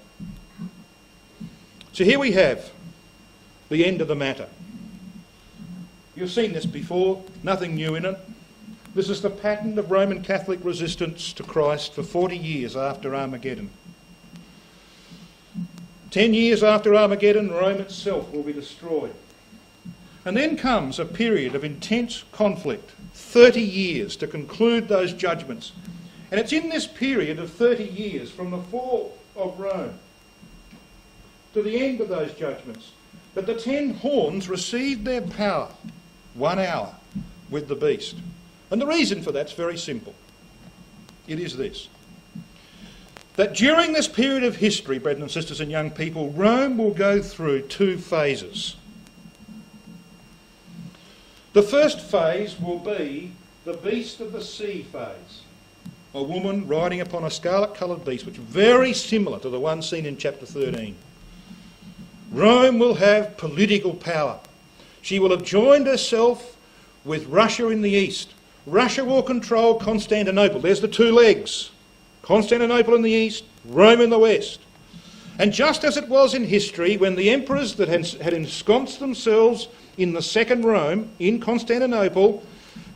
So here we have the end of the matter. You've seen this before, nothing new in it. This is the pattern of Roman Catholic resistance to Christ for 40 years after Armageddon. 10 years after Armageddon, Rome itself will be destroyed. And then comes a period of intense conflict, 30 years to conclude those judgments. And it's in this period of 30 years, from the fall of Rome to the end of those judgments, that the 10 horns received their power, 1 hour with the beast. And the reason for that's very simple. It is this: that during this period of history, brethren and sisters and young people, Rome will go through 2 phases. The first phase will be the beast of the sea phase. A woman riding upon a scarlet-coloured beast, which is very similar to the one seen in chapter 13. Rome will have political power. She will have joined herself with Russia in the east. Russia will control Constantinople. There's the 2 legs. Constantinople in the east, Rome in the west. And just as it was in history, when the emperors that had ensconced themselves in the second Rome, in Constantinople,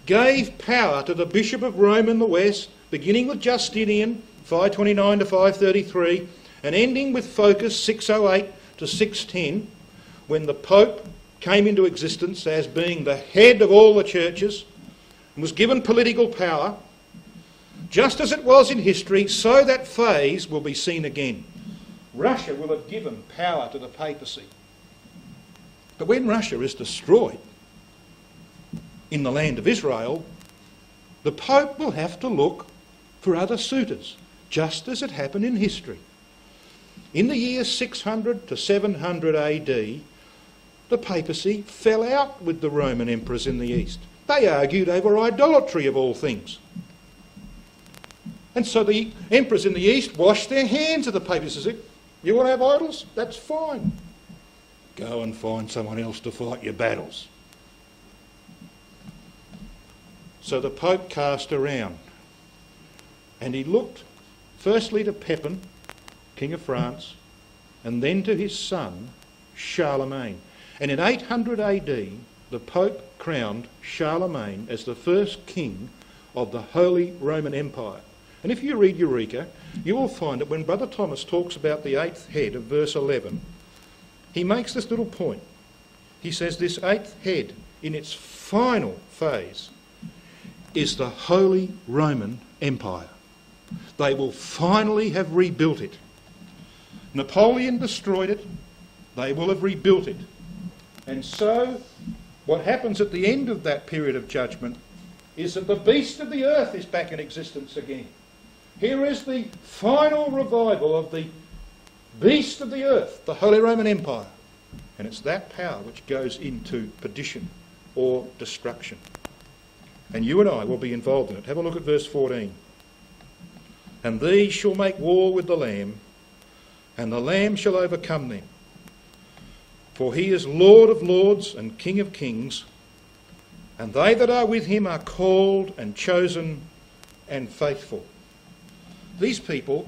gave power to the Bishop of Rome in the west, beginning with Justinian, 529 to 533, and ending with Phocas, 608 to 610, when the Pope came into existence as being the head of all the churches and was given political power. Just as it was in history, so that phase will be seen again. Russia will have given power to the papacy. But when Russia is destroyed in the land of Israel, the Pope will have to look for other suitors, just as it happened in history. In the years 600 to 700 AD, the papacy fell out with the Roman emperors in the east. They argued over idolatry of all things. And so the emperors in the east washed their hands of the papacy. Said, you want to have idols? That's fine. Go and find someone else to fight your battles. So the Pope cast around, and he looked firstly to Pepin, King of France, and then to his son, Charlemagne. And in 800 AD, the Pope crowned Charlemagne as the first king of the Holy Roman Empire. And if you read Eureka, you will find that when Brother Thomas talks about the 8th head of verse 11, he makes this little point. He says this 8th head in its final phase, is the Holy Roman Empire. They will finally have rebuilt it. Napoleon destroyed it. They will have rebuilt it. And so, what happens at the end of that period of judgment is that the beast of the earth is back in existence again. Here is the final revival of the beast of the earth, the Holy Roman Empire. And it's that power which goes into perdition or destruction. And you and I will be involved in it. Have a look at verse 14. And these shall make war with the Lamb, and the Lamb shall overcome them. For he is Lord of lords and King of kings, and they that are with him are called and chosen and faithful. These people,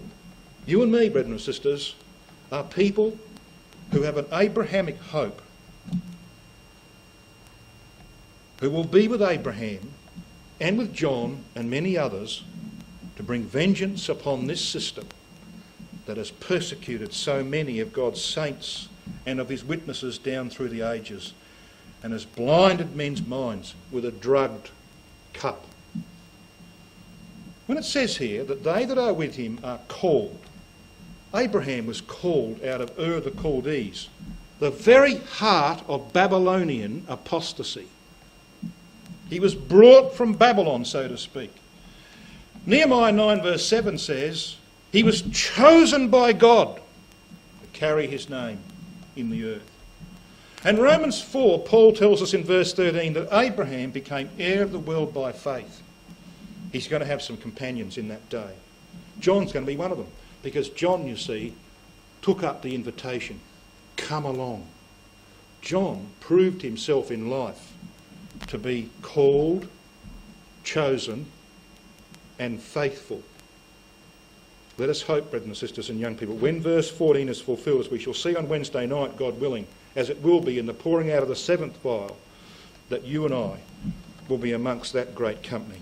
you and me, brethren and sisters, are people who have an Abrahamic hope, who will be with Abraham and with John and many others to bring vengeance upon this system that has persecuted so many of God's saints and of his witnesses down through the ages, and has blinded men's minds with a drugged cup. When it says here that they that are with him are called, Abraham was called out of Ur the Chaldees, the very heart of Babylonian apostasy. He was brought from Babylon, so to speak. Nehemiah 9 verse 7 says, he was chosen by God to carry his name in the earth. And Romans 4, Paul tells us in verse 13 that Abraham became heir of the world by faith. He's going to have some companions in that day. John's going to be one of them, because John, you see, took up the invitation. Come along. John proved himself in life to be called, chosen, and faithful. Let us hope, brethren and sisters and young people, when verse 14 is fulfilled, as we shall see on Wednesday night, God willing, as it will be in the pouring out of the seventh vial, that you and I will be amongst that great company.